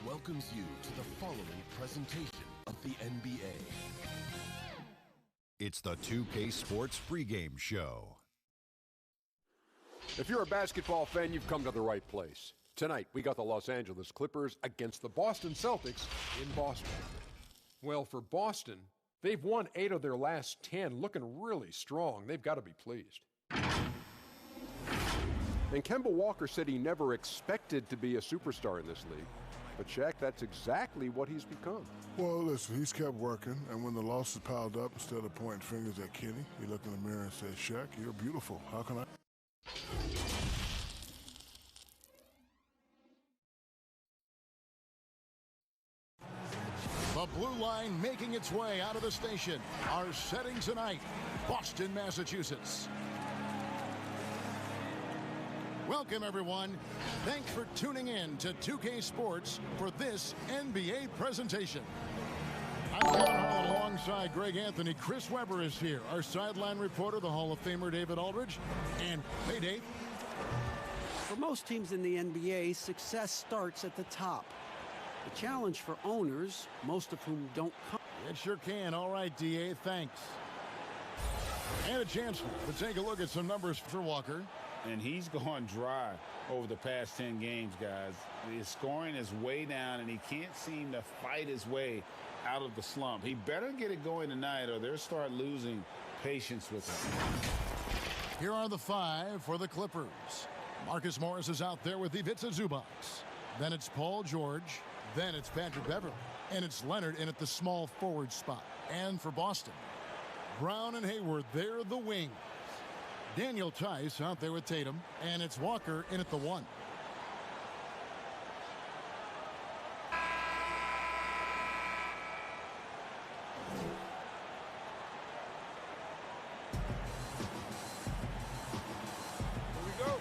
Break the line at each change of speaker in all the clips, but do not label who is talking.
welcomes you to the following presentation of the NBA.
It's the 2K Sports pregame show.
If you're a basketball fan, you've come to the right place. Tonight, we got the Los Angeles Clippers against the Boston Celtics in Boston. Well, for Boston, they've won 8 of their last 10, looking really strong. They've got to be pleased. And Kemba Walker said he never expected to be a superstar in this league. But, Shaq, that's exactly what he's become.
Well, listen, he's kept working, and when the losses piled up, instead of pointing fingers at Kenny, he looked in the mirror and said, Shaq, you're beautiful. How can I?
The blue line making its way out of the station. Our setting tonight, Boston, Massachusetts. Welcome, everyone. Thanks for tuning in to 2K Sports for this NBA presentation. I'm Kevin Harlan alongside Greg Anthony. Chris Webber is here. Our sideline reporter, the Hall of Famer David Aldridge. And, hey, Dave.
For most teams in the NBA, success starts at the top. The challenge for owners, most of whom don't come.
It sure can. All right, DA, thanks. And a chance to take a look at some numbers for Walker.
And he's gone dry over the past 10 games, guys. His scoring is way down, and he can't seem to fight his way out of the slump. He better get it going tonight, or they'll start losing patience with him.
Here are the 5 for the Clippers. Marcus Morris is out there with Ivica Zubac. Then it's Paul George. Then it's Patrick Beverley. And it's Leonard in at the small forward spot. And for Boston, Brown and Hayward, they're the wings. Daniel Tice out there with Tatum, and it's Walker in at the 1.
Here we go.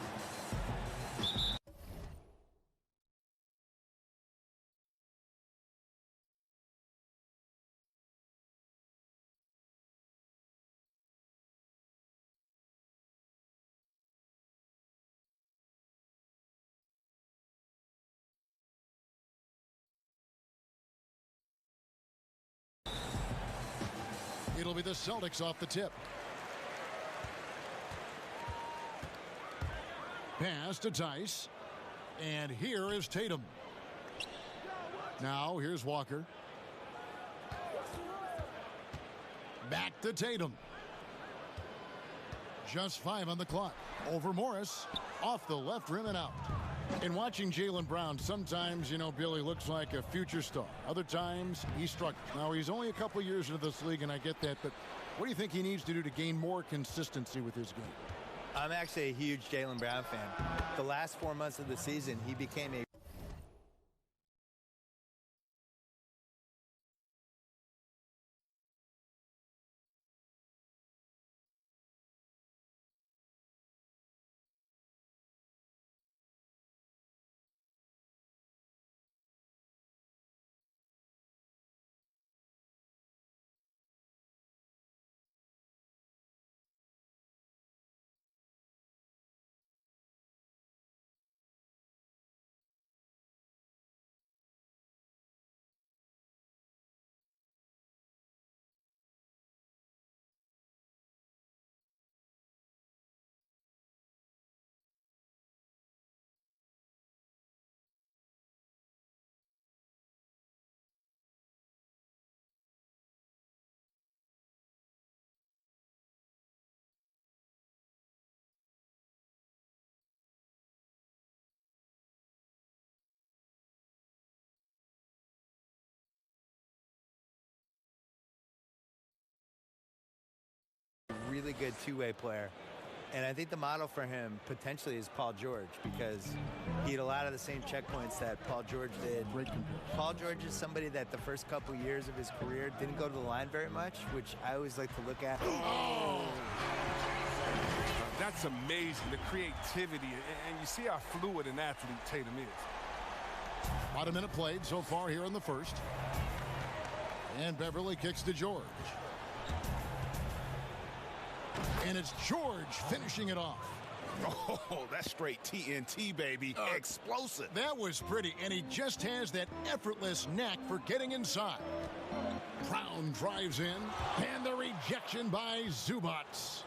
It'll be the Celtics off the tip. Pass to Tice. And here is Tatum. Now here's Walker. Back to Tatum. Just 5 on the clock. Over Morris. Off the left rim and out. In watching Jaylen Brown, sometimes, you know, Billy looks like a future star. Other times, he struck. Now, he's only a couple years into this league, and I get that, but what do you think he needs to do to gain more consistency with his game?
I'm actually a huge Jaylen Brown fan. The last 4 months of the season, he became a really good two-way player. And I think the model for him potentially is Paul George, because he had a lot of the same checkpoints that Paul George did. Paul George is somebody that the first couple years of his career didn't go to the line very much, which I always like to look at.
Oh! That's amazing, the creativity, and you see how fluid an athlete Tatum is.
About a minute played so far here in the first. And Beverley kicks to George. And it's George finishing it off.
Oh, that's straight TNT, baby. Explosive.
That was pretty, and he just has that effortless knack for getting inside. Brown drives in, and the rejection by Zubats.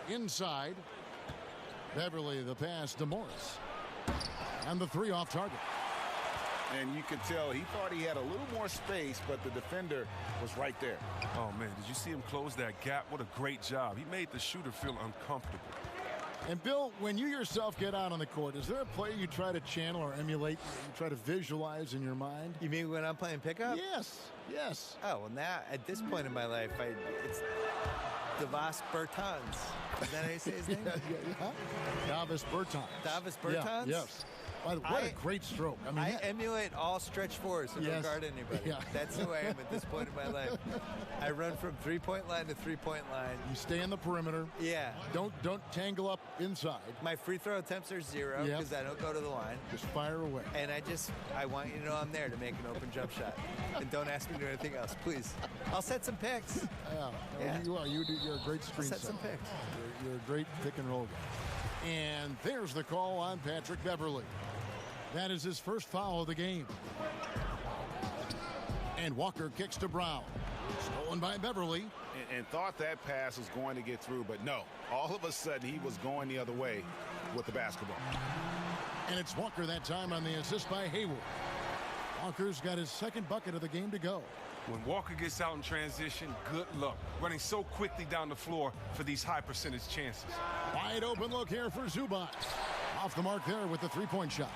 Inside, Beverly the pass to Morris. And the 3 off target.
And you could tell he thought he had a little more space, but the defender was right there.
Oh, man, did you see him close that gap? What a great job. He made the shooter feel uncomfortable.
And, Bill, when you yourself get out on the court, is there a play you try to channel or emulate, you try to visualize in your mind?
You mean when I'm playing pickup?
Yes, yes.
Oh, well, now, at this point in my life, it's Davis Bertans. Is that how you say his name?
Davis Bertans.
Davis Bertans?
Yeah, yes. By the way, what a great stroke. I mean,
I emulate all stretch fours and don't guard anybody.
Yeah.
That's who I am at this point in my life. I run from three-point line to three-point line.
You stay in the perimeter.
Yeah.
Don't tangle up inside.
My free throw attempts are 0 because I don't go to the line.
Just fire away.
And I want you to know I'm there to make an open jump shot. And don't ask me to do anything else, please. I'll set some picks.
Yeah. You are. You're a great screen
set some picks.
You're a great pick and roll guy. And there's the call on Patrick Beverly. That is his first foul of the game. And Walker kicks to Brown. Stolen by Beverly.
And thought that pass was going to get through, but no. All of a sudden, he was going the other way with the basketball.
And it's Walker that time on the assist by Hayward. Walker's got his second bucket of the game to go.
When Walker gets out in transition, good luck. Running so quickly down the floor for these high percentage chances.
Wide open look here for Zubac. Off the mark there with the three-point shot.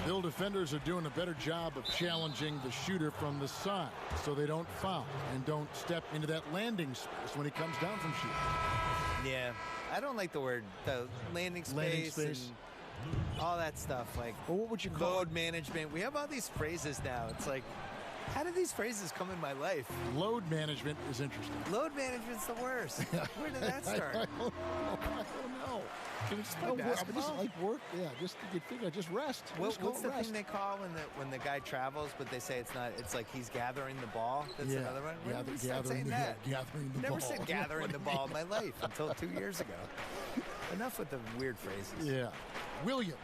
Bill, defenders are doing a better job of challenging the shooter from the side so they don't foul and don't step into that landing space when he comes down from shooting.
Yeah, I don't like the landing space. And all that stuff. Like,
well, what would you call
load management? We have all these phrases now. It's like, how did these phrases come in my life?
Load management is interesting.
Load management's the worst. Where did that start?
I don't know.
Can we just play basketball?
Just like work, just you figure, just rest.
What's the thing they call when the guy travels, but they say it's not? It's like he's gathering the ball. That's another one.
Gathering the
Never
ball.
said gathering the ball in my life until 2 years ago. Enough with the weird phrases.
Yeah. Williams,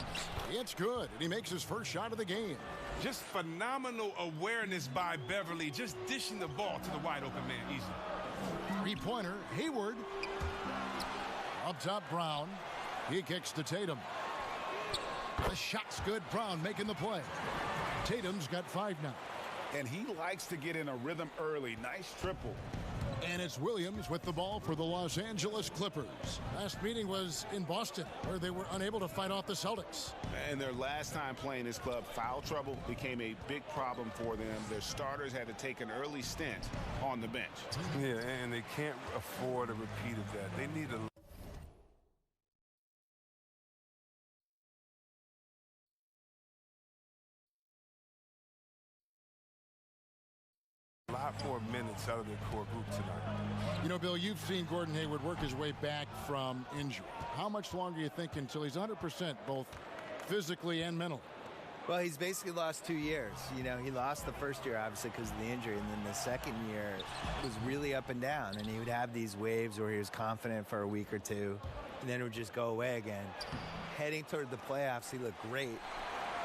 it's good, and he makes his first shot of the game.
Just phenomenal awareness by Beverly, just dishing the ball to the wide open man easily.
Three-pointer, Hayward. Up top, Brown. He kicks to Tatum. The shot's good. Brown making the play. Tatum's got 5 now.
And he likes to get in a rhythm early. Nice triple.
And it's Williams with the ball for the Los Angeles Clippers. Last meeting was in Boston, where they were unable to fight off the Celtics.
And their last time playing this club, foul trouble became a big problem for them. Their starters had to take an early stint on the bench.
Yeah, and they can't afford a repeat of that. They need a lot more minutes out of their core group tonight.
You know, Bill, you've seen Gordon Hayward work his way back from injury. How much longer do you think until he's 100% both physically and mentally?
Well, he's basically lost 2 years. You know, he lost the first year, obviously, because of the injury, and then the second year was really up and down, and he would have these waves where he was confident for a week or two, and then it would just go away again. Heading toward the playoffs, he looked great.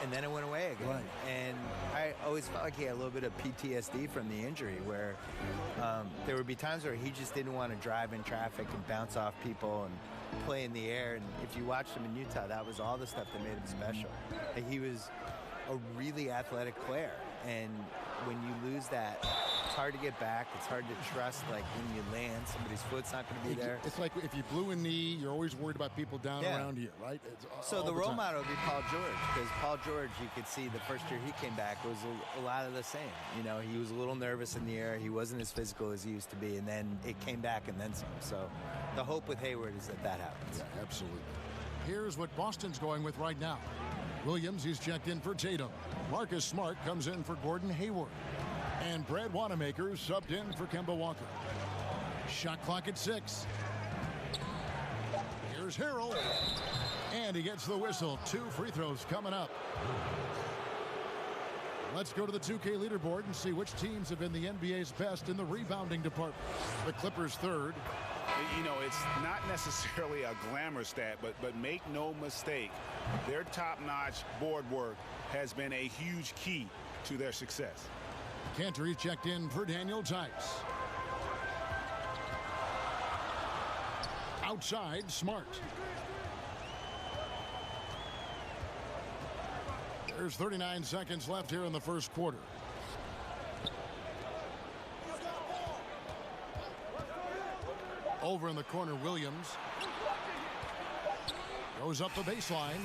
And then it went away again.
Right.
And I always felt like he had a little bit of PTSD from the injury where there would be times where he just didn't want to drive in traffic and bounce off people and play in the air. And if you watched him in Utah, that was all the stuff that made him special. And he was a really athletic player. And when you lose that, it's hard to get back. It's hard to trust, like, when you land, somebody's foot's not going to be there.
It's like if you blew a knee, you're always worried about people down around you, right?
So the role model would be Paul George, because Paul George, you could see the first year he came back was a lot of the same. You know, he was a little nervous in the air. He wasn't as physical as he used to be, and then it came back and then some. So the hope with Hayward is that happens.
Yeah, absolutely. Here's what Boston's going with right now. Williams, he's checked in for Tatum. Marcus Smart comes in for Gordon Hayward. And Brad Wanamaker subbed in for Kemba Walker. Shot clock at 6. Here's Harrell. And he gets the whistle. 2 free throws coming up. Let's go to the 2K leaderboard and see which teams have been the NBA's best in the rebounding department. The Clippers third.
You know, it's not necessarily a glamour stat, but make no mistake, their top-notch board work has been a huge key to their success.
Cantor checked in for Daniel Tice. Outside, Smart. There's 39 seconds left here in the first quarter. Over in the corner, Williams. Goes up the baseline.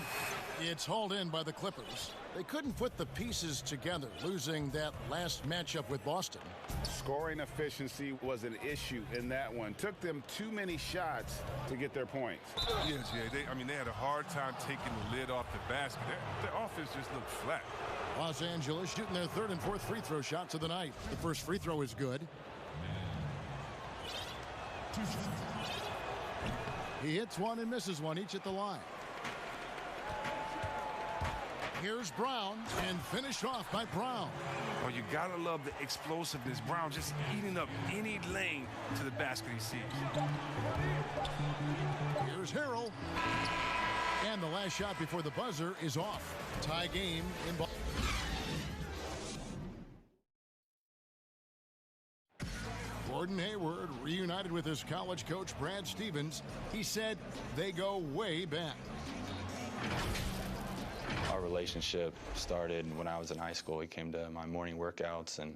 It's hauled in by the Clippers. They couldn't put the pieces together, losing that last matchup with Boston.
Scoring efficiency was an issue in that one. Took them too many shots to get their points.
Yes, yeah. They had a hard time taking the lid off the basket. Their offense just looked flat.
Los Angeles shooting their third and fourth free throw shots of the night. The first free throw is good. He hits one and misses one, each at the line. Here's Brown, and finished off by Brown.
Oh, you gotta love the explosiveness. Brown just eating up any lane to the basket he sees.
Here's Harrell. And the last shot before the buzzer is off. Tie game in ball. Gordon Hayward reunited with his college coach Brad Stevens. He said they go way back.
Our relationship started when I was in high school. He came to my morning workouts. And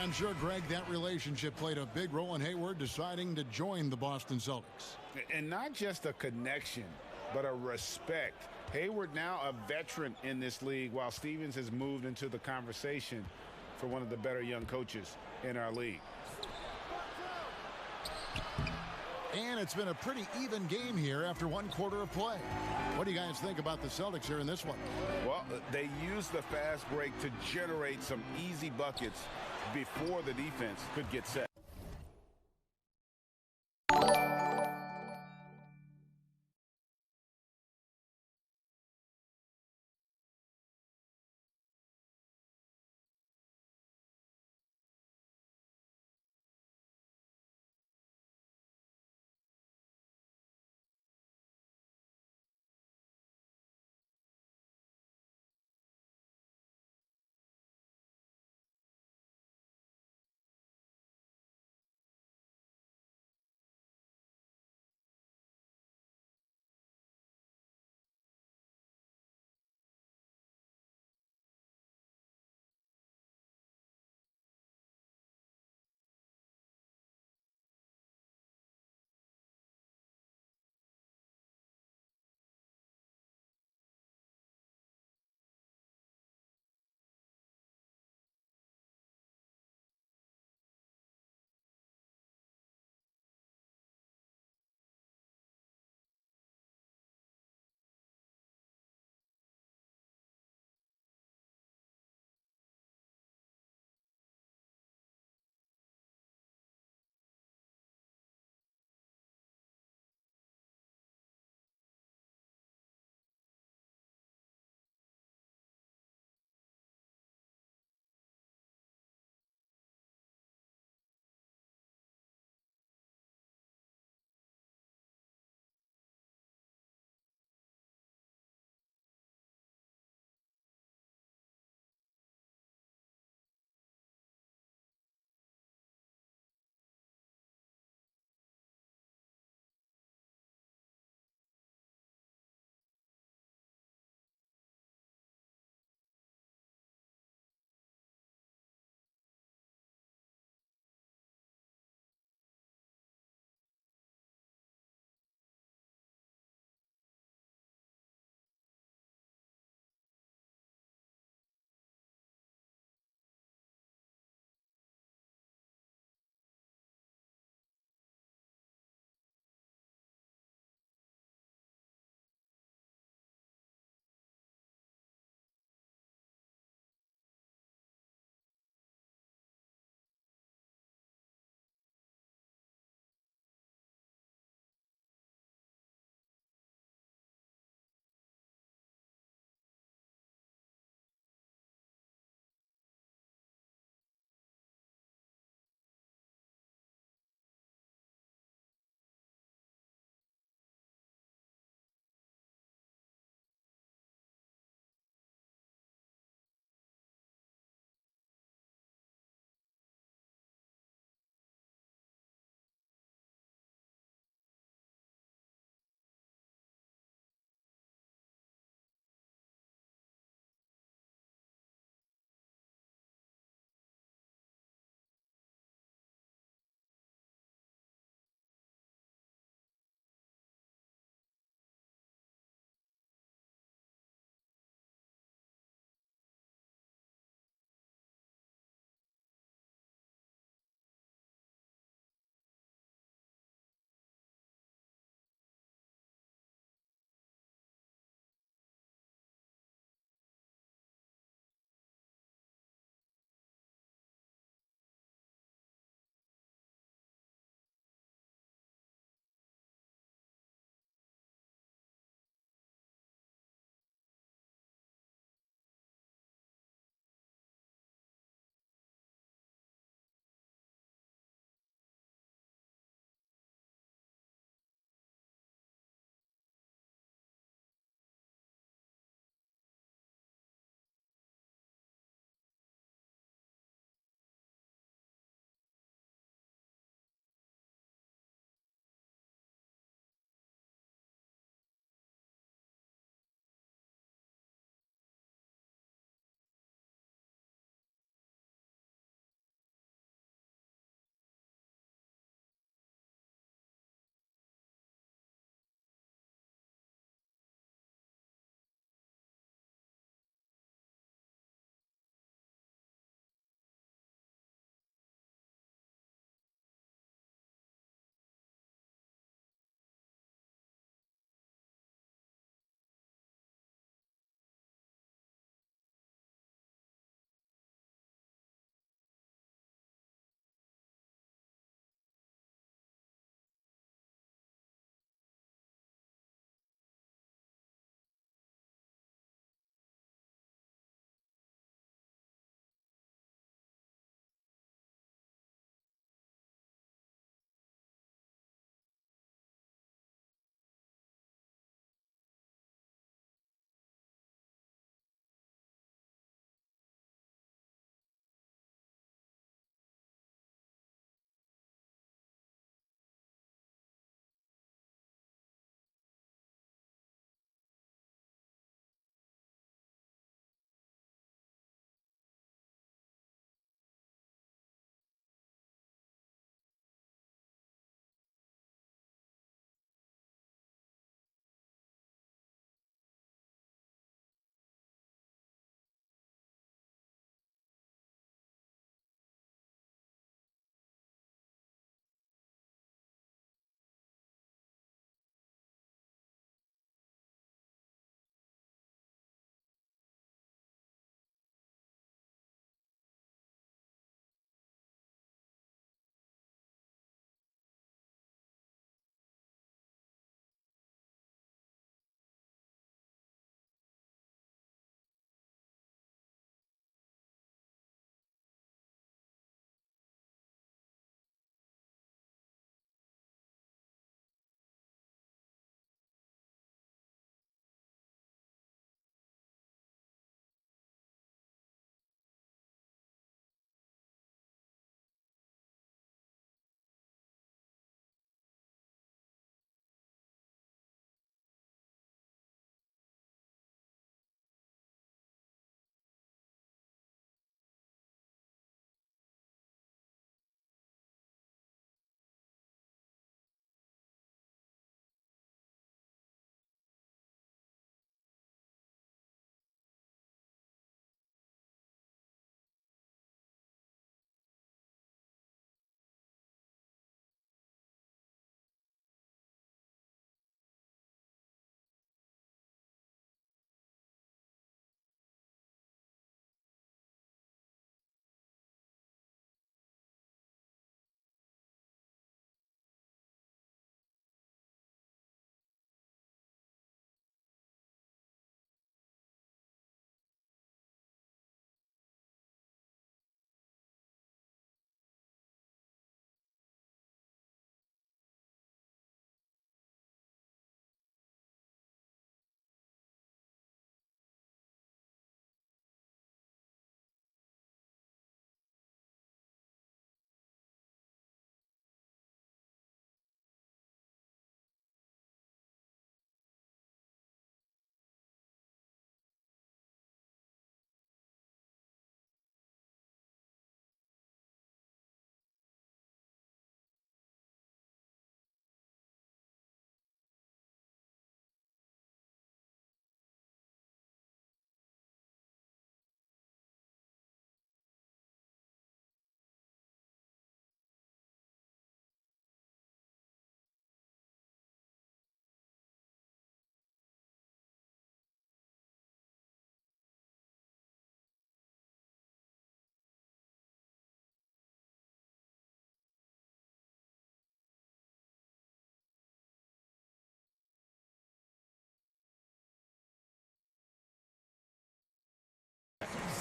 I'm sure, Greg, that relationship played a big role in Hayward deciding to join the Boston Celtics.
And not just a connection, but a respect. Hayward now a veteran in this league, while Stevens has moved into the conversation for one of the better young coaches in our league.
And it's been a pretty even game here after one quarter of play. What do you guys think about the Celtics here in this one?
Well, they used the fast break to generate some easy buckets before the defense could get set.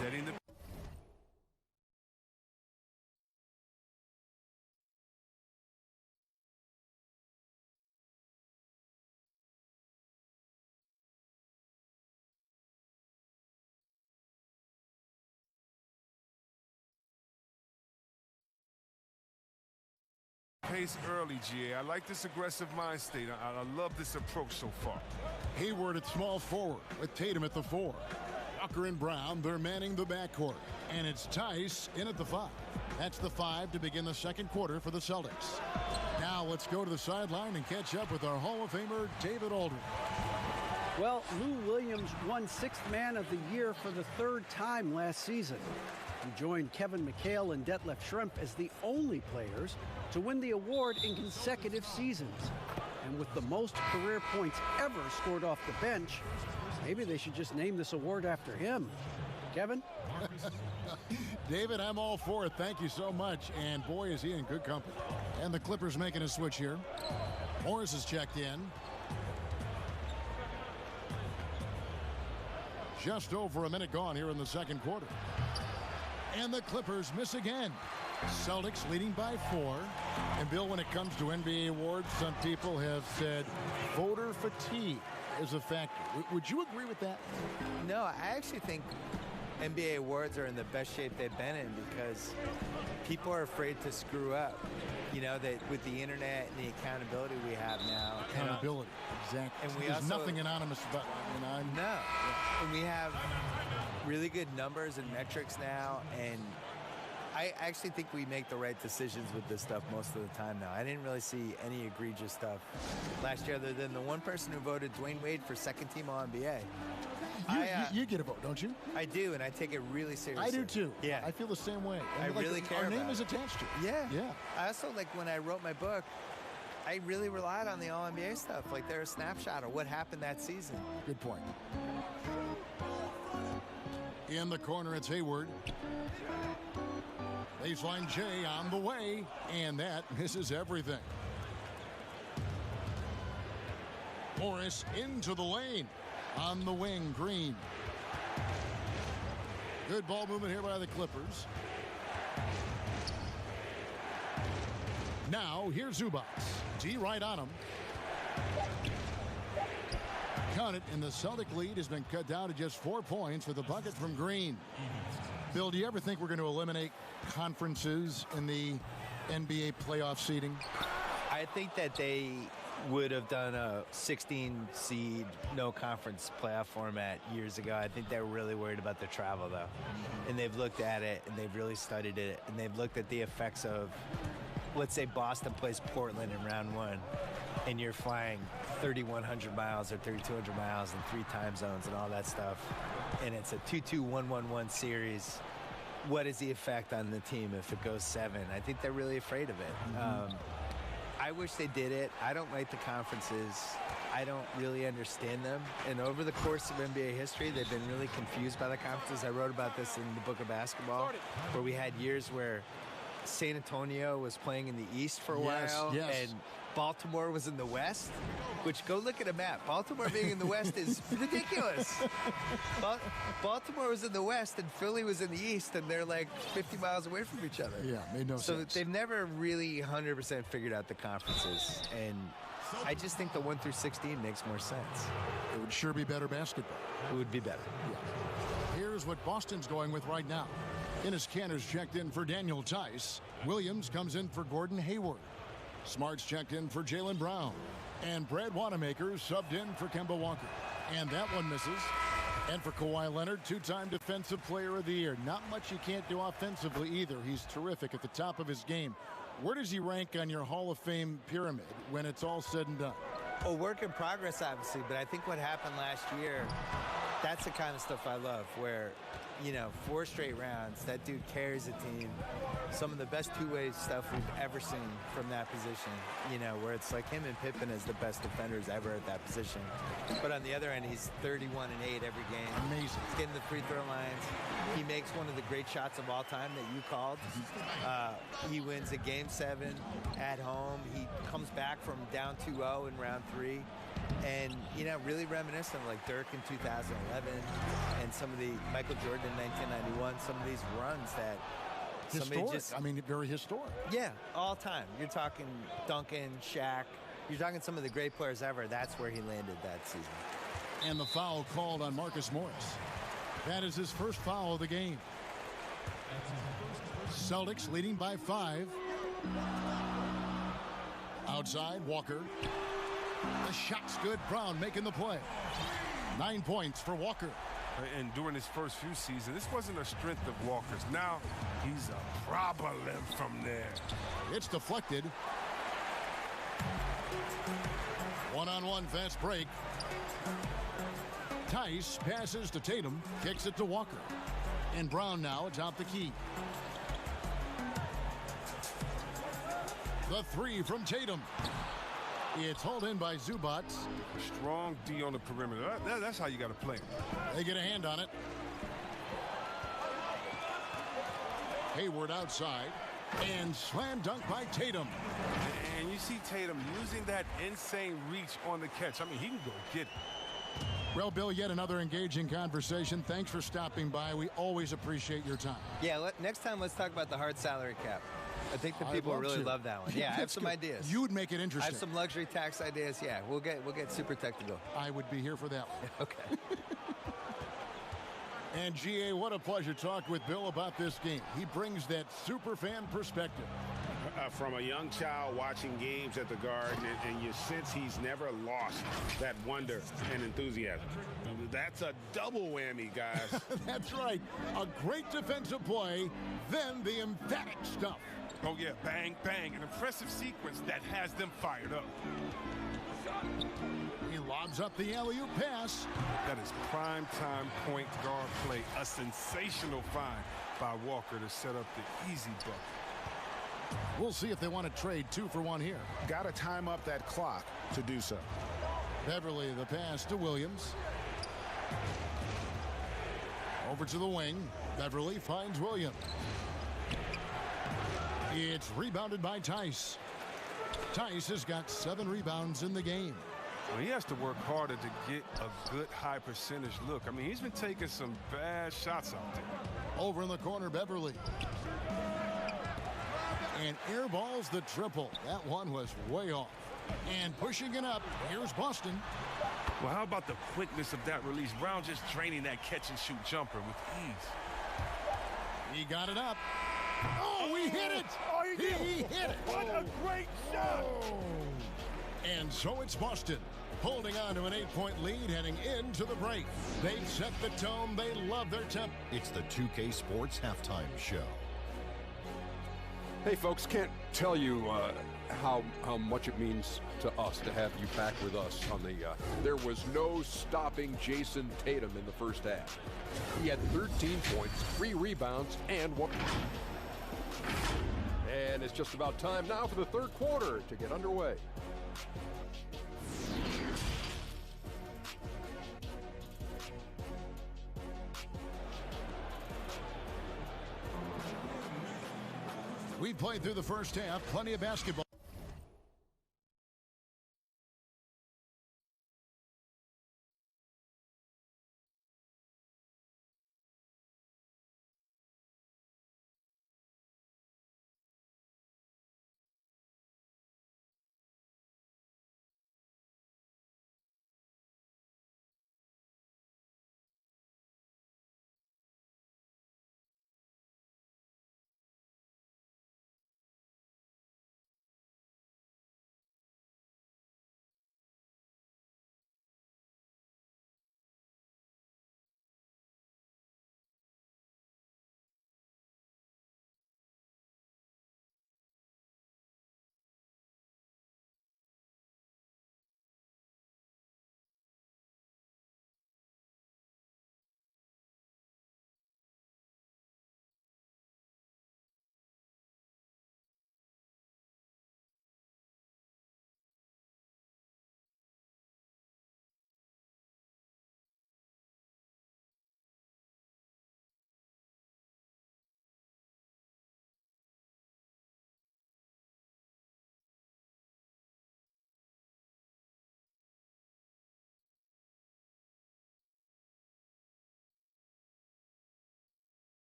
Setting the pace early, GA. I like this aggressive mind state. I love this approach so far.
Hayward at small forward with Tatum at the 4. Tucker and Brown, they're manning the backcourt. And it's Tice in at the 5. That's the 5 to begin the second quarter for the Celtics. Now let's go to the sideline and catch up with our Hall of Famer, David Aldridge.
Well, Lou Williams won Sixth Man of the Year for the 3rd time last season. He joined Kevin McHale and Detlef Schrempf as the only players to win the award in consecutive seasons. And with the most career points ever scored off the bench, maybe they should just name this award after him. Kevin?
David, I'm all for it. Thank you so much. And boy, is he in good company. And the Clippers making a switch here. Morris is checked in. Just over a minute gone here in the second quarter. And the Clippers miss again. Celtics leading by 4. And Bill, when it comes to NBA awards, some people have said voter fatigue is a factor. Would you agree with that?
No, I actually think NBA awards are in the best shape they've been in because people are afraid to screw up. You know, that with the internet and the accountability we have now.
Accountability, exactly.
And
there's nothing anonymous about it.
No. And we have really good numbers and metrics now, and I actually think we make the right decisions with this stuff most of the time now. I didn't really see any egregious stuff last year other than the one person who voted Dwayne Wade for second team All-NBA.
You get a vote, don't you?
I do, and I take it really seriously.
I do too.
Yeah.
I feel the same way.
And I really care
our
about
name
it.
is attached to it.
Yeah.
Yeah.
I also, like, when I wrote my book, I really relied on the All-NBA stuff. Like, they're a snapshot of what happened that season.
Good point. In the corner, it's Hayward. Baseline J on the way, and that misses everything. Morris into the lane. On the wing, Green. Good ball movement here by the Clippers. Now, here's Zubac. D right on him. Count it, and the Celtic lead has been cut down to just 4 points with a bucket from Green. Bill, do you ever think we're going to eliminate conferences in the NBA playoff seeding?
I think that they would have done a 16 seed no conference playoff format years ago. I think they're really worried about the travel though. And they've looked at it and they've really studied it and they've looked at the effects of, let's say Boston plays Portland in round 1 and you're flying 3,100 miles or 3,200 miles in 3 time zones and all that stuff. And it's a 2-2-1-1-1 series. What is the effect on the team if it goes 7? I think they're really afraid of it. I wish they did it. I don't like the conferences. I don't really understand them. And over the course of NBA history, they've been really confused by the conferences. I wrote about this in the book of basketball, where we had years where San Antonio was playing in the East for a while, and Baltimore was in the West, which, go look at a map. Baltimore being in the West is ridiculous. Baltimore was in the West and Philly was in the East, and they're like 50 miles away from each other.
Yeah, made no sense.
So they've never really 100% figured out the conferences, and I just think the 1 through 16 makes more sense.
It would sure be better basketball.
It would be better.
Yeah. Here's what Boston's going with right now. Enes Kanter's checked in for Daniel Tice. Williams comes in for Gordon Hayward. Smart's checked in for Jaylen Brown. And Brad Wanamaker subbed in for Kemba Walker. And that one misses. And for Kawhi Leonard, 2-time Defensive Player of the Year. Not much he can't do offensively either. He's terrific at the top of his game. Where does he rank on your Hall of Fame pyramid when it's all said and done?
A work in progress, obviously, but I think what happened last year, that's the kind of stuff I love, where, you know, 4 straight rounds, that dude carries a team. Some of the best two-way stuff we've ever seen from that position, you know, where it's like him and Pippen as the best defenders ever at that position. But on the other end, he's 31-8 every game.
Amazing.
He's getting the free throw lines. He makes one of the great shots of all time that you called. He wins a Game 7 at home. He comes back from down 2-0 in round 3 And, you know, really reminiscent of like Dirk in 2011 and some of the Michael Jordan in 1991, some of these runs that
Historic. I mean, very historic.
Yeah, all time. You're talking Duncan, Shaq. You're talking some of the great players ever. That's where he landed that season.
And the foul called on Marcus Morris. That is his first foul of the game. Celtics leading by 5. Outside, Walker. The shot's good. Brown making the play. 9 points for Walker.
And during his first few seasons, this wasn't a strength of Walker's. Now he's a problem from there.
It's deflected. One-on-one fast break. Tice passes to Tatum, kicks it to Walker. And Brown now atop the key. The 3 from Tatum. It's hauled in by Zubac.
Strong D on the perimeter. That's how you got to play.
They get a hand on it. Hayward outside. And slam dunk by Tatum.
And you see Tatum using that insane reach on the catch. I mean, he can go get it.
Well, Bill, yet another engaging conversation. Thanks for stopping by. We always appreciate your time.
Yeah, next time let's talk about the hard salary cap. I think the people really love that one. Yeah, I have some ideas.
You would make it interesting.
I have some luxury tax ideas. Yeah, we'll get super technical.
I would be here for that one.
Okay.
And GA, what a pleasure talking with Bill about this game. He brings that super fan perspective.
From a young child watching games at the Garden, and you sense he's never lost that wonder and enthusiasm. That's a double whammy, guys.
That's right. A great defensive play, then the emphatic stuff.
Oh, yeah, bang, bang. An impressive sequence that has them fired up.
He lobs up the alley-oop pass.
That is prime-time point guard play. A sensational find by Walker to set up the easy bucket.
We'll see if they want to trade 2 for 1 here.
Got to time up that clock to do so.
Beverly, the pass to Williams. Over to the wing. Beverly finds Williams. It's rebounded by Tice. Tice has got 7 rebounds in the game.
Well, he has to work harder to get a good high percentage look. I mean, he's been taking some bad shots out there.
Over in the corner, Beverly. And airballs the triple. That one was way off. And pushing it up, here's Boston.
Well, how about the quickness of that release? Brown just draining that catch-and-shoot jumper with ease.
He got it up. Oh, he hit it!
Oh,
he hit it!
What a great shot!
And so it's Boston, holding on to an 8-point lead heading into the break. They've set the tone. They love their temp.
It's the 2K Sports Halftime Show.
Hey, folks, can't tell you how much it means to us to have you back with us on the there was no stopping Jason Tatum in the first half. He had 13 points, 3 rebounds, and 1. And it's just about time now for the third quarter to get underway.
We played through the first half, plenty of basketball.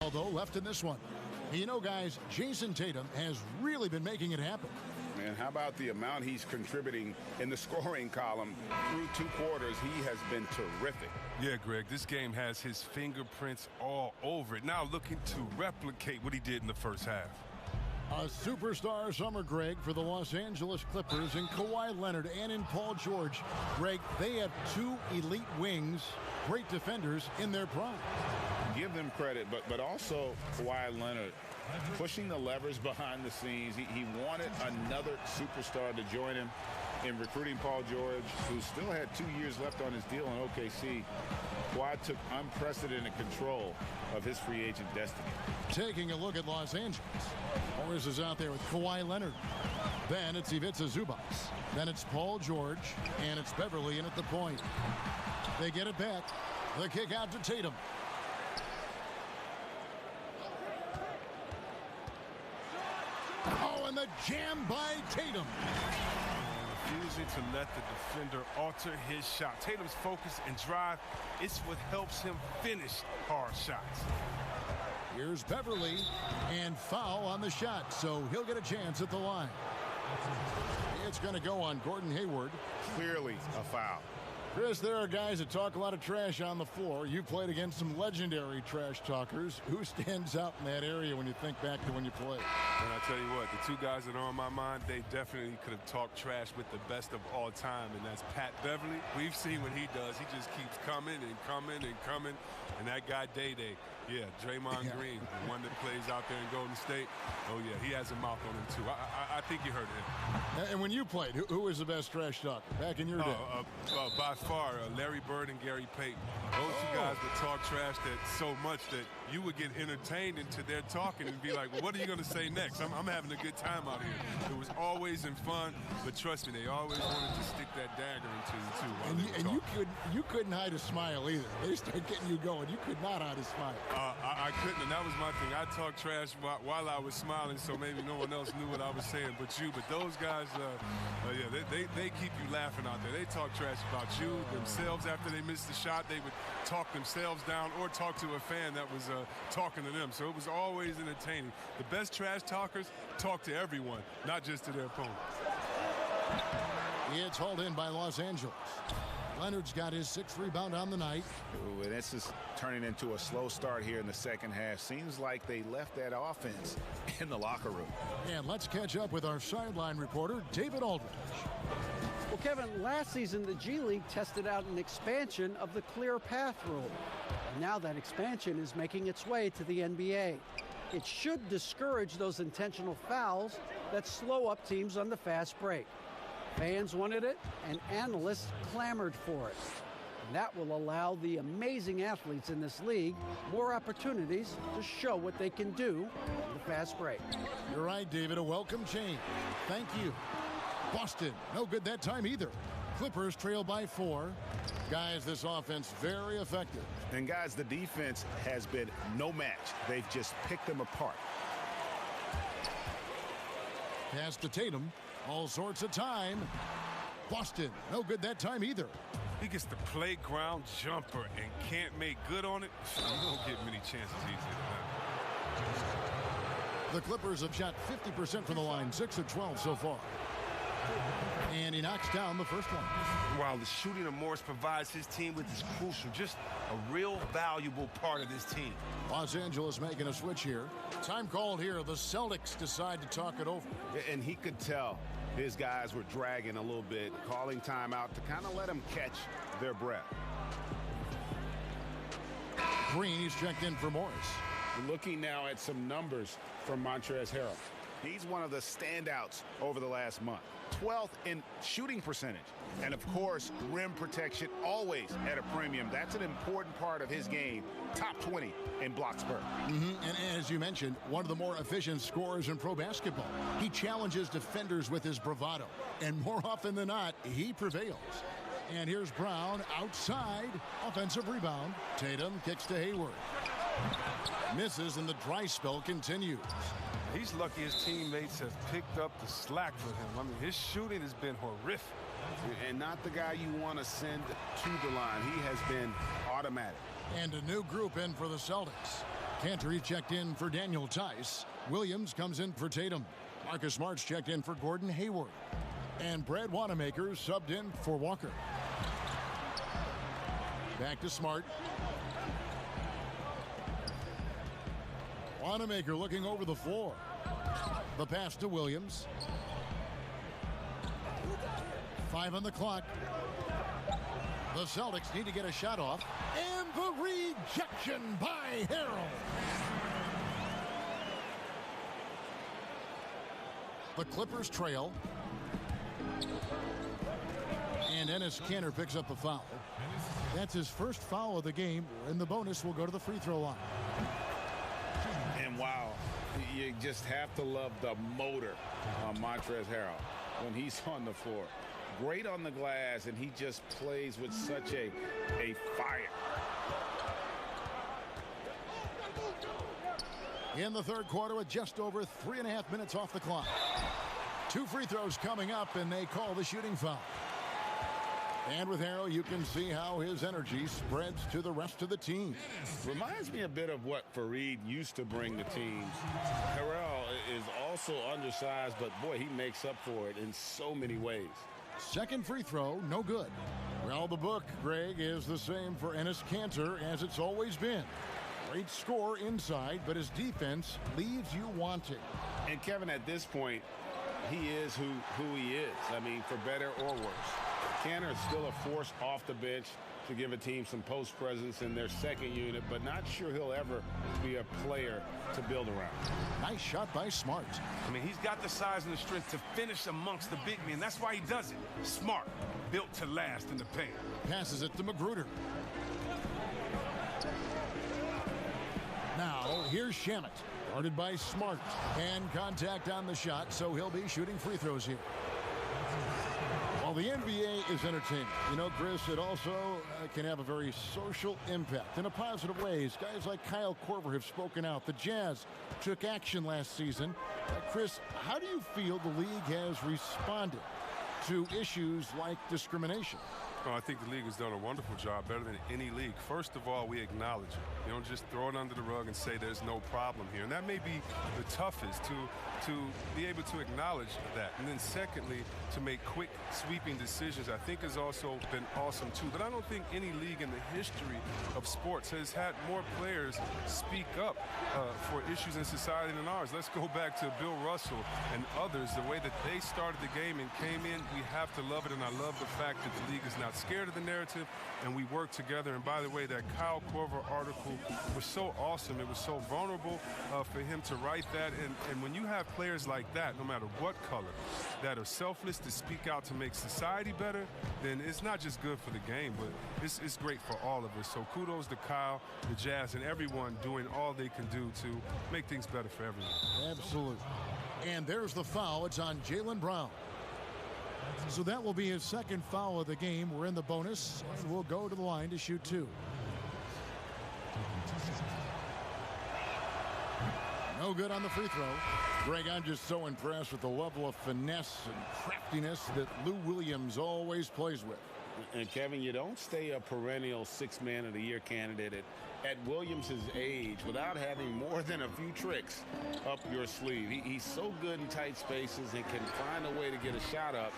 Although left in this one. You know, guys, Jason Tatum has really been making it happen.
And how about the amount he's contributing in the scoring column through 2 quarters? He has been terrific.
Yeah, Greg, this game has his fingerprints all over it. Now looking to replicate what he did in the first half.
A superstar summer, Greg, for the Los Angeles Clippers in Kawhi Leonard and in Paul George. Greg, they have 2 elite wings, great defenders in their prime.
Give them credit, but also Kawhi Leonard pushing the levers behind the scenes. He wanted another superstar to join him in recruiting Paul George, who still had 2 years left on his deal in OKC. Kawhi took unprecedented control of his free agent destiny.
Taking a look at Los Angeles. Morris is out there with Kawhi Leonard. Then it's Ivica Zubac. Then it's Paul George, and it's Beverly in at the point. They get it back. The kick out to Tatum. Oh, and the jam by Tatum.
Refusing to let the defender alter his shot. Tatum's focus and drive, it's what helps him finish hard shots.
Here's Beverly, and foul on the shot, so he'll get a chance at the line. It's going to go on Gordon Hayward.
Clearly a foul.
Chris, there are guys that talk a lot of trash on the floor. You played against some legendary trash talkers. Who stands out in that area when you think back to when you played?
And I tell you what, the 2 guys that are on my mind, they definitely could have talked trash with the best of all time, and that's Pat Beverly. We've seen what he does. He just keeps coming and coming and coming. And that guy, Day-Day, yeah, Draymond Green, the one that plays out there in Golden State. Oh, yeah, he has a mouth on him, too. I think you heard him.
And when you played, who was the best trash talker back in your day?
By far, Larry Bird and Gary Payton. Those 2 guys would talk trash that so much that you would get entertained into their talking and be like, well, what are you going to say next? I'm having a good time out here. It was always in fun, but trust me, they always wanted to stick that dagger into you, too.
And you couldn't hide a smile either. They started getting you going. You could not hide a smile.
I couldn't, and that was my thing. I talked trash while I was smiling, so maybe no one else knew what I was saying but you. But those guys, yeah, they keep you laughing out there. They talk trash about you, themselves after they missed the shot. They would talk themselves down or talk to a fan that was talking to them. So it was always entertaining. The best trash talkers talk to everyone, not just to their opponent.
It's hauled in by Los Angeles. Leonard's got his 6th rebound on the night.
Ooh, and this is turning into a slow start here in the second half. Seems like they left that offense in the locker room.
And let's catch up with our sideline reporter, David Aldridge.
Well, Kevin, last season the G League tested out an expansion of the clear path rule. And now that expansion is making its way to the NBA. It should discourage those intentional fouls that slow up teams on the fast break. Fans wanted it, and analysts clamored for it. And that will allow the amazing athletes in this league more opportunities to show what they can do in the fast break.
You're right, David. A welcome change. Thank you. Boston, no good that time either. Clippers trail by 4. Guys, this offense very effective.
And guys, the defense has been no match. They've just picked them apart.
Pass to Tatum. All sorts of time. Boston, no good that time either.
He gets the playground jumper and can't make good on it. You don't get many chances easy than that.
The Clippers have shot 50% from the line, 6 of 12 so far. And he knocks down the first one.
While the shooting of Morris provides his team with is crucial, just a real valuable part of this team.
Los Angeles making a switch here. Time called here. The Celtics decide to talk it over.
And he could tell his guys were dragging a little bit, calling timeout to kind of let them catch their breath.
Green is checked in for Morris.
Looking now at some numbers from Montrezl Harrell. He's one of the standouts over the last month. 12th in shooting percentage. And, of course, rim protection always at a premium. That's an important part of his game. Top 20 in block spurt.
And as you mentioned, one of the more efficient scorers in pro basketball. He challenges defenders with his bravado. And more often than not, he prevails. And here's Brown outside. Offensive rebound. Tatum kicks to Hayward. Misses, and the dry spell continues.
He's lucky his teammates have picked up the slack for him. I mean, his shooting has been horrific.
And not the guy you want to send to the line. He has been automatic.
And a new group in for the Celtics. Cantor checked in for Daniel Tice. Williams comes in for Tatum. Marcus Smart's checked in for Gordon Hayward. And Brad Wanamaker subbed in for Walker. Back to Smart. Wanamaker looking over the floor. The pass to Williams. 5 on the clock. The Celtics need to get a shot off. And the rejection by Harrell. The Clippers trail. And Enes Kanter picks up the foul. That's his first foul of the game, and the bonus will go to the free throw line.
And wow, you just have to love the motor on Montrezl Harrell when he's on the floor. Great on the glass, and he just plays with such a fire.
In the third quarter with just over 3.5 minutes off the clock. 2 free throws coming up, and they call the shooting foul. And with Harrell, you can see how his energy spreads to the rest of the team.
Reminds me a bit of what Fareed used to bring to teams. Harrell is also undersized, but boy, he makes up for it in so many ways.
Second free throw, no good. Well, the book, Greg, is the same for Enes Kanter as it's always been. Great score inside, but his defense leaves you wanting.
And Kevin, at this point, he is who he is. I mean, for better or worse. Kanter is still a force off the bench to give a team some post presence in their second unit, but not sure he'll ever be a player to build around.
Nice shot by Smart.
I mean, he's got the size and the strength to finish amongst the big men. That's why he does it. Smart, built to last in the paint.
Passes it to Magruder. Now, here's Shamet, guarded by Smart. And contact on the shot, so he'll be shooting free throws here. Well, the NBA is entertaining. You know, Chris, it also can have a very social impact in a positive ways. Guys like Kyle Korver have spoken out. The Jazz took action last season. Chris, how do you feel the league has responded to issues like discrimination?
Oh, I think the league has done a wonderful job, better than any league. First of all, we acknowledge it. You don't just throw it under the rug and say there's no problem here. And that may be the toughest, to be able to acknowledge that. And then secondly, to make quick, sweeping decisions, I think has also been awesome too. But I don't think any league in the history of sports has had more players speak up for issues in society than ours. Let's go back to Bill Russell and others, the way that they started the game and came in. We have to love it, and I love the fact that the league is not scared of the narrative, and we work together. And by the way, that Kyle Korver article was so awesome. It was so vulnerable for him to write that. And when you have players like that, no matter what color, that are selfless to speak out to make society better, then it's not just good for the game, but it's great for all of us. So kudos to Kyle, the Jazz, and everyone doing all they can do to make things better for everyone.
Absolutely. And there's the foul. It's on Jaylen Brown. So that will be his second foul of the game. We're in the bonus, and we'll go to the line to shoot 2. No good on the free throw. Greg, I'm just so impressed with the level of finesse and craftiness that Lou Williams always plays with.
And Kevin, you don't stay a perennial 6th Man of the Year candidate at Williams' age without having more than a few tricks up your sleeve. He's so good in tight spaces and can find a way to get a shot up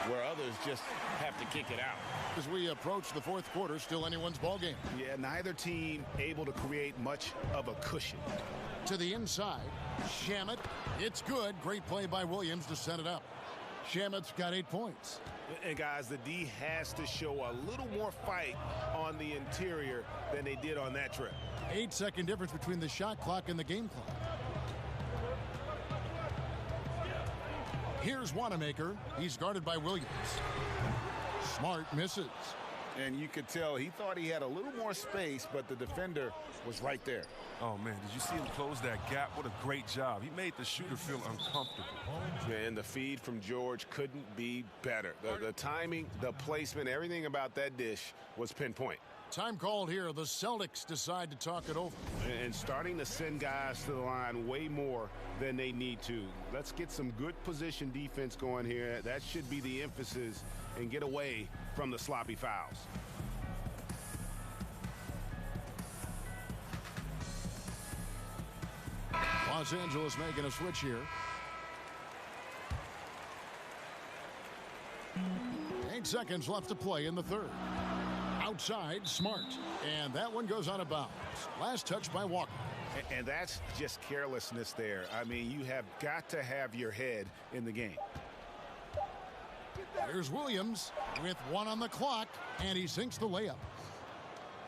where others just have to kick it out.
As we approach the fourth quarter, still anyone's ball game.
Yeah, neither team able to create much of a cushion.
To the inside, Shamet. It's good. Great play by Williams to set it up. Shamet's got 8 points.
And guys, the D has to show a little more fight on the interior than they did on that trip.
8-second difference between the shot clock and the game clock. Here's Wanamaker. He's guarded by Williams. Smart misses.
And you could tell he thought he had a little more space, but the defender was right there.
Oh, man, did you see him close that gap? What a great job. He made the shooter feel uncomfortable.
Yeah, and the feed from George couldn't be better. The timing, the placement, everything about that dish was pinpoint.
Time called here. The Celtics decide to talk it over.
And starting to send guys to the line way more than they need to. Let's get some good position defense going here. That should be the emphasis, and get away from the sloppy fouls.
Los Angeles making a switch here. 8 seconds left to play in the third. Outside, Smart. And that one goes out of bounds. Last touch by Walker.
And that's just carelessness there. I mean, you have got to have your head in the game.
Here's Williams with 1 on the clock, and he sinks the layup.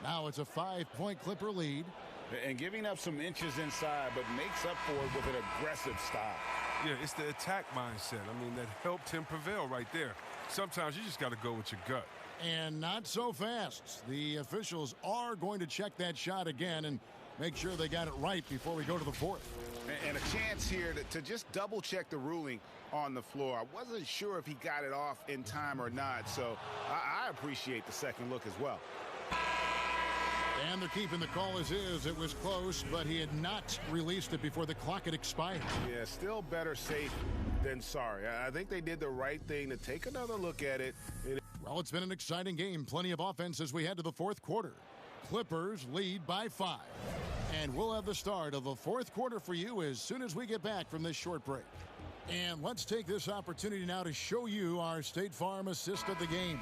Now it's a 5-point Clipper lead.
And giving up some inches inside, but makes up for it with an aggressive stop.
Yeah, it's the attack mindset. I mean, that helped him prevail right there. Sometimes you just got to go with your gut.
And not so fast. The officials are going to check that shot again and make sure they got it right before we go to the fourth.
And a chance here to just double-check the ruling on the floor. I wasn't sure if he got it off in time or not, so I appreciate the second look as well.
And they're keeping the call as is. It was close, but he had not released it before the clock had expired.
Yeah, still better safe than sorry. I think they did the right thing to take another look at it.
Well, it's been an exciting game. Plenty of offense as we head to the fourth quarter. Clippers lead by 5. And we'll have the start of the fourth quarter for you as soon as we get back from this short break. And let's take this opportunity now to show you our State Farm assist of the game.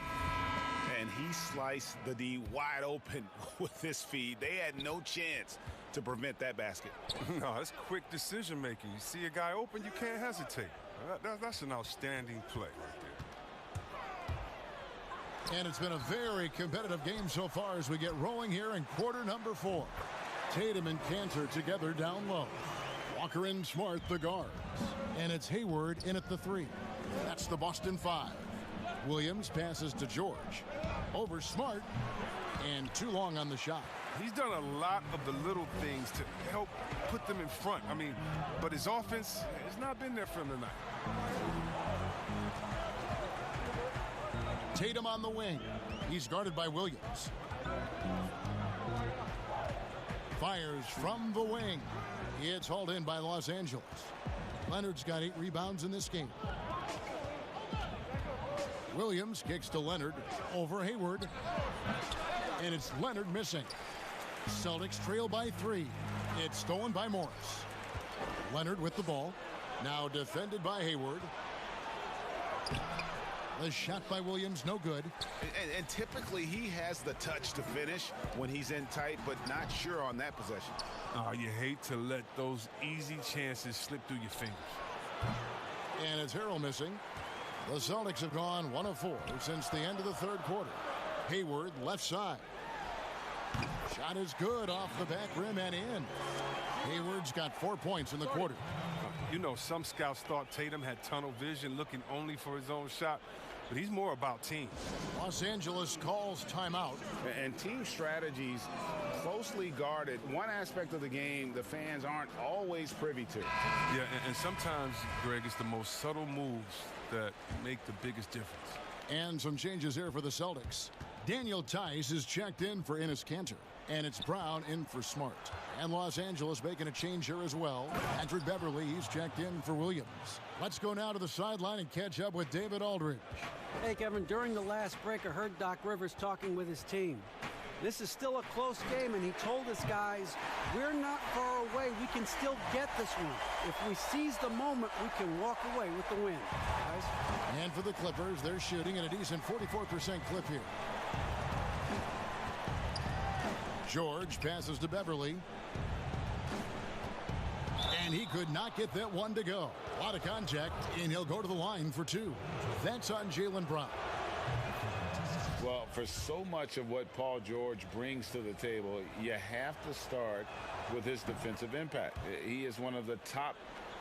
And he sliced the D wide open with this feed. They had no chance to prevent that basket.
No, that's quick decision making. You see a guy open, you can't hesitate. That's an outstanding play right there.
And it's been a very competitive game so far as we get rolling here in quarter number 4. Tatum and Cantor together down low. Walker and Smart, the guards. And it's Hayward in at the 3. That's the Boston 5. Williams passes to George. Over Smart. And too long on the shot.
He's done a lot of the little things to help put them in front. I mean, but his offense has not been there for him tonight.
Tatum on the wing. He's guarded by Williams. Fires from the wing. It's hauled in by Los Angeles. Leonard's got 8 rebounds in this game. Williams kicks to Leonard over Hayward. And it's Leonard missing. Celtics trail by 3. It's stolen by Morris. Leonard with the ball. Now defended by Hayward. The shot by Williams, no good.
And typically he has the touch to finish when he's in tight, but not sure on that possession.
Oh, you hate to let those easy chances slip through your fingers.
And it's Harrell missing. The Celtics have gone 1 of 4 since the end of the third quarter. Hayward, left side. Shot is good off the back rim and in. Hayward's got 4 points in the quarter.
You know, some scouts thought Tatum had tunnel vision, looking only for his own shot, but he's more about team.
Los Angeles calls timeout.
And team strategies closely guarded. One aspect of the game the fans aren't always privy to.
Yeah, and sometimes, Greg, it's the most subtle moves that make the biggest difference.
And some changes here for the Celtics. Daniel Tice is checked in for Enes Kanter. And it's Brown in for Smart. And Los Angeles making a change here as well. Patrick Beverly, he's checked in for Williams. Let's go now to the sideline and catch up with David Aldridge.
Hey, Kevin, during the last break, I heard Doc Rivers talking with his team. This is still a close game, and he told us guys, we're not far away. We can still get this one. If we seize the moment, we can walk away with the win. Guys.
And for the Clippers, they're shooting at a decent 44% clip here. George passes to Beverly. And he could not get that one to go. A lot of contact, and he'll go to the line for 2. That's on Jaylen Brown.
Well, for so much of what Paul George brings to the table, you have to start with his defensive impact. He is one of the top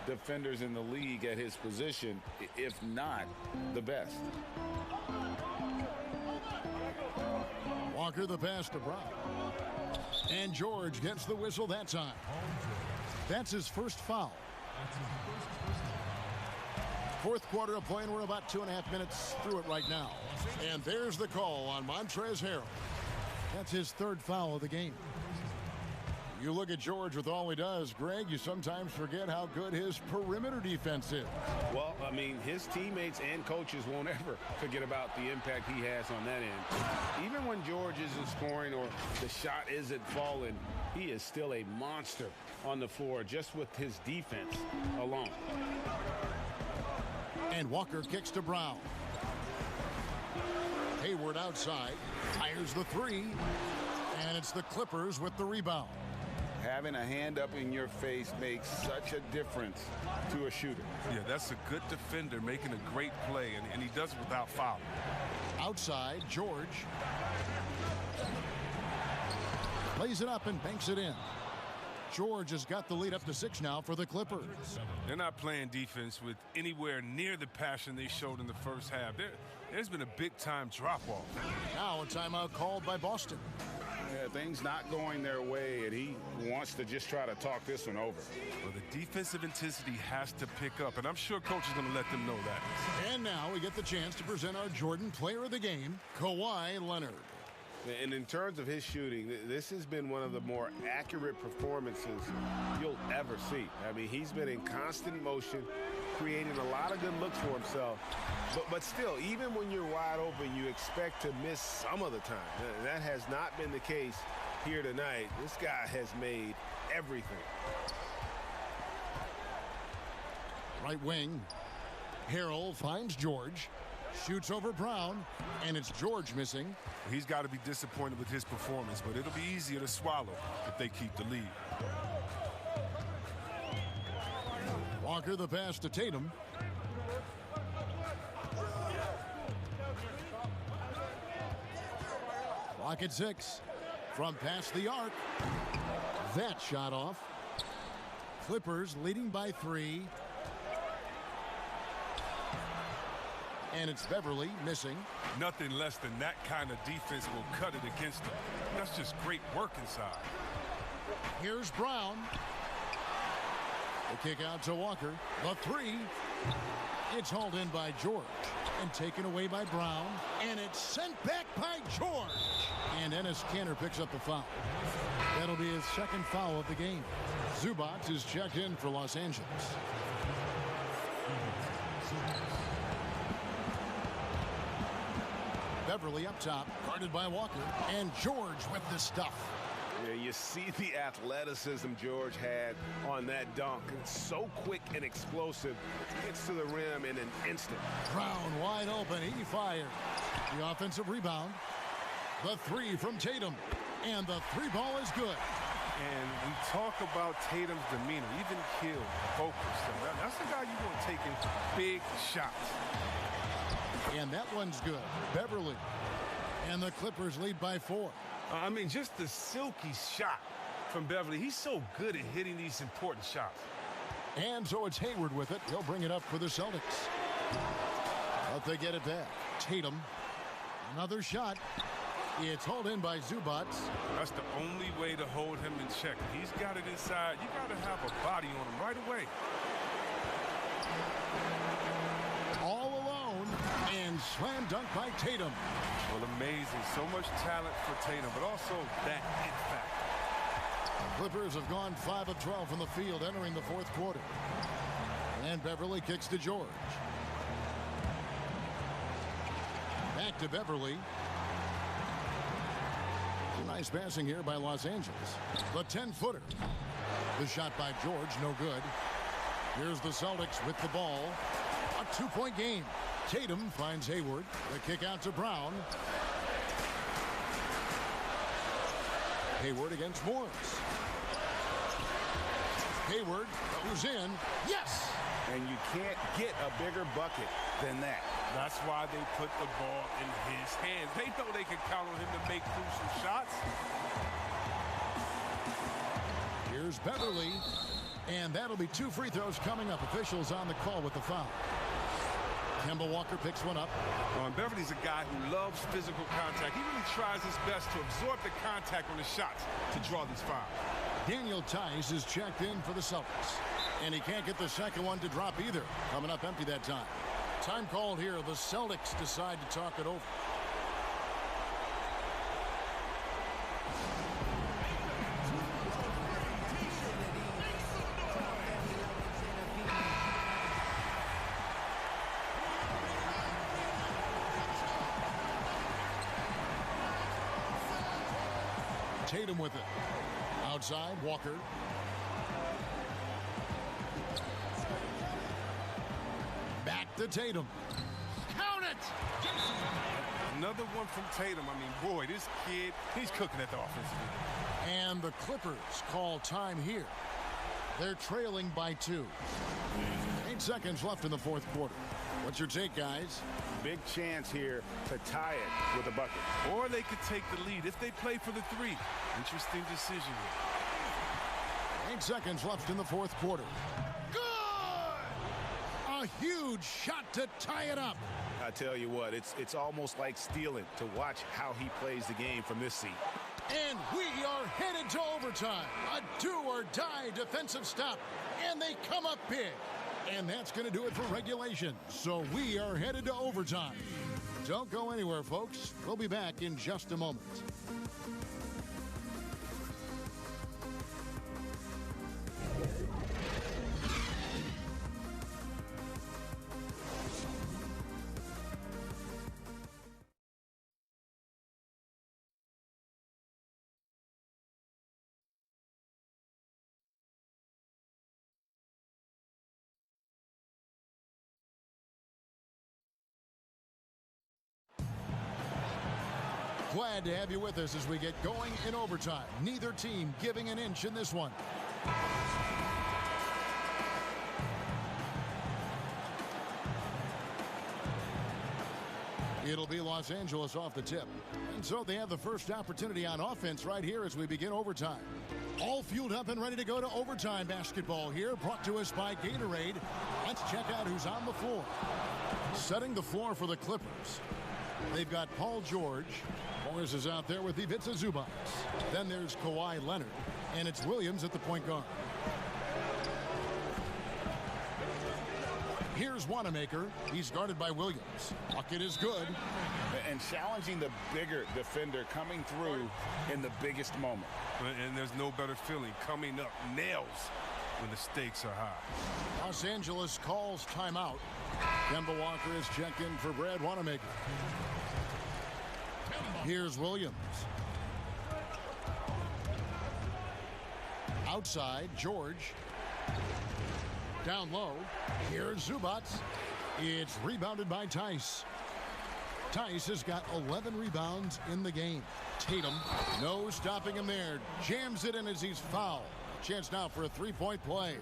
defenders in the league at his position, if not the best.
Walker the pass to Brown. And George gets the whistle that time. That's his first foul. Fourth quarter of play, and we're about 2.5 minutes through it right now. And there's the call on Montrezl Harrell. That's his 3rd foul of the game. You look at George with all he does, Greg, you sometimes forget how good his perimeter defense is.
Well, I mean, his teammates and coaches won't ever forget about the impact he has on that end. Even when George isn't scoring or the shot isn't falling,
he is still a monster on the floor just with his defense alone.
And Walker kicks to Brown. Hayward outside, fires the three, and it's the Clippers with the rebound.
Having a hand up in your face makes such a difference to a shooter.
Yeah, that's a good defender making a great play, and he does it without fouling.
Outside, George plays it up and banks it in. George has got the lead up to 6 now for the Clippers.
They're not playing defense with anywhere near the passion they showed in the first half. There's been a big-time drop-off.
Now a timeout called by Boston.
Yeah, things not going their way, and he wants to just try to talk this one over.
Well, the defensive intensity has to pick up, and I'm sure coach is going to let them know that.
And now we get the chance to present our Jordan Player of the Game, Kawhi Leonard.
And in terms of his shooting, this has been one of the more accurate performances you'll ever see. I mean, he's been in constant motion, creating a lot of good looks for himself. But still, even when you're wide open, you expect to miss some of the time. That has not been the case here tonight. This guy has made everything.
Right wing, Harrell finds George. Shoots over Brown, and it's George missing.
He's got to be disappointed with his performance, but it'll be easier to swallow if they keep the lead.
Walker the pass to Tatum. Clock at 6. From past the arc. That shot off. Clippers leading by 3. And it's Beverly missing.
Nothing less than that kind of defense will cut it against them. That's just great work inside.
Here's Brown. The kick out to Walker. The three. It's hauled in by George and taken away by Brown. And it's sent back by George. And Enes Kanter picks up the foul. That'll be his second foul of the game. Zubac is checked in for Los Angeles. Beverly up top, guarded by Walker, and George with the stuff.
Yeah, you see the athleticism George had on that dunk. It's so quick and explosive. Gets to the rim in an instant.
Brown wide open, he fires. The offensive rebound. The three from Tatum, and the three ball is good.
And we talk about Tatum's demeanor, even killed, focused. That's the guy you want taking big shots.
And that one's good. Beverly. And the Clippers lead by 4.
I mean, just the silky shot from Beverly. He's so good at hitting these important shots.
And so it's Hayward with it. He'll bring it up for the Celtics. But they get it back. Tatum. Another shot. It's hauled in by Zubac.
That's the only way to hold him in check. He's got it inside. You got to have a body on him right away.
All alone. And slam dunk by Tatum.
Well, amazing. So much talent for Tatum, but also that it factor.
Clippers have gone 5 of 12 from the field entering the fourth quarter. And Beverly kicks to George. Back to Beverly. Nice passing here by Los Angeles. The 10-footer. The shot by George, no good. Here's the Celtics with the ball. A 2-point game. Tatum finds Hayward. The kick out to Brown. Hayward against Morris. Hayward goes in. Yes!
And you can't get a bigger bucket than that.
That's why they put the ball in his hands. They know they can count on him to make crucial shots.
Here's Beverly. And that'll be 2 free throws coming up. Officials on the call with the foul. Kemba Walker picks one up.
And Beverly's a guy who loves physical contact. He really tries his best to absorb the contact on the shots to draw these fouls.
Daniel Tice is checked in for the Celtics. And he can't get the second one to drop either. Coming up empty that time. Time called here. The Celtics decide to talk it over. Tatum with it. Outside, Walker. Back to Tatum. Count it!
Another one from Tatum. I mean, boy, this kid, he's cooking at the offensive end.
And the Clippers call time here. They're trailing by 2. 8 seconds left in the fourth quarter. What's your take, guys?
Big chance here to tie it with a bucket.
Or they could take the lead if they play for the 3. Interesting decision here.
8 seconds left in the fourth quarter. Good! A huge shot to tie it up.
I tell you what, it's almost like stealing to watch how he plays the game from this seat.
And we are headed to overtime. A do-or-die defensive stop. And they come up big. And that's going to do it for regulation. So we are headed to overtime. Don't go anywhere, folks. We'll be back in just a moment. Glad to have you with us as we get going in overtime. Neither team giving an inch in this one. It'll be Los Angeles off the tip. And so they have the first opportunity on offense right here as we begin overtime. All fueled up and ready to go to overtime basketball here, brought to us by GamertaG. Let's check out who's on the floor. Setting the floor for the Clippers. They've got Paul George. Morris is out there with Ivica Zubac. Then there's Kawhi Leonard. And it's Williams at the point guard. Here's Wanamaker. He's guarded by Williams. Bucket is good.
And challenging the bigger defender coming through in the biggest moment.
And there's no better feeling coming up nails when the stakes are high.
Los Angeles calls timeout. Kemba Walker is checked in for Brad Wanamaker. Here's Williams. Outside, George. Down low. Here's Zubac. It's rebounded by Tice. Tice has got 11 rebounds in the game. Tatum, no stopping him there. Jams it in as he's fouled. Chance now for a three-point play.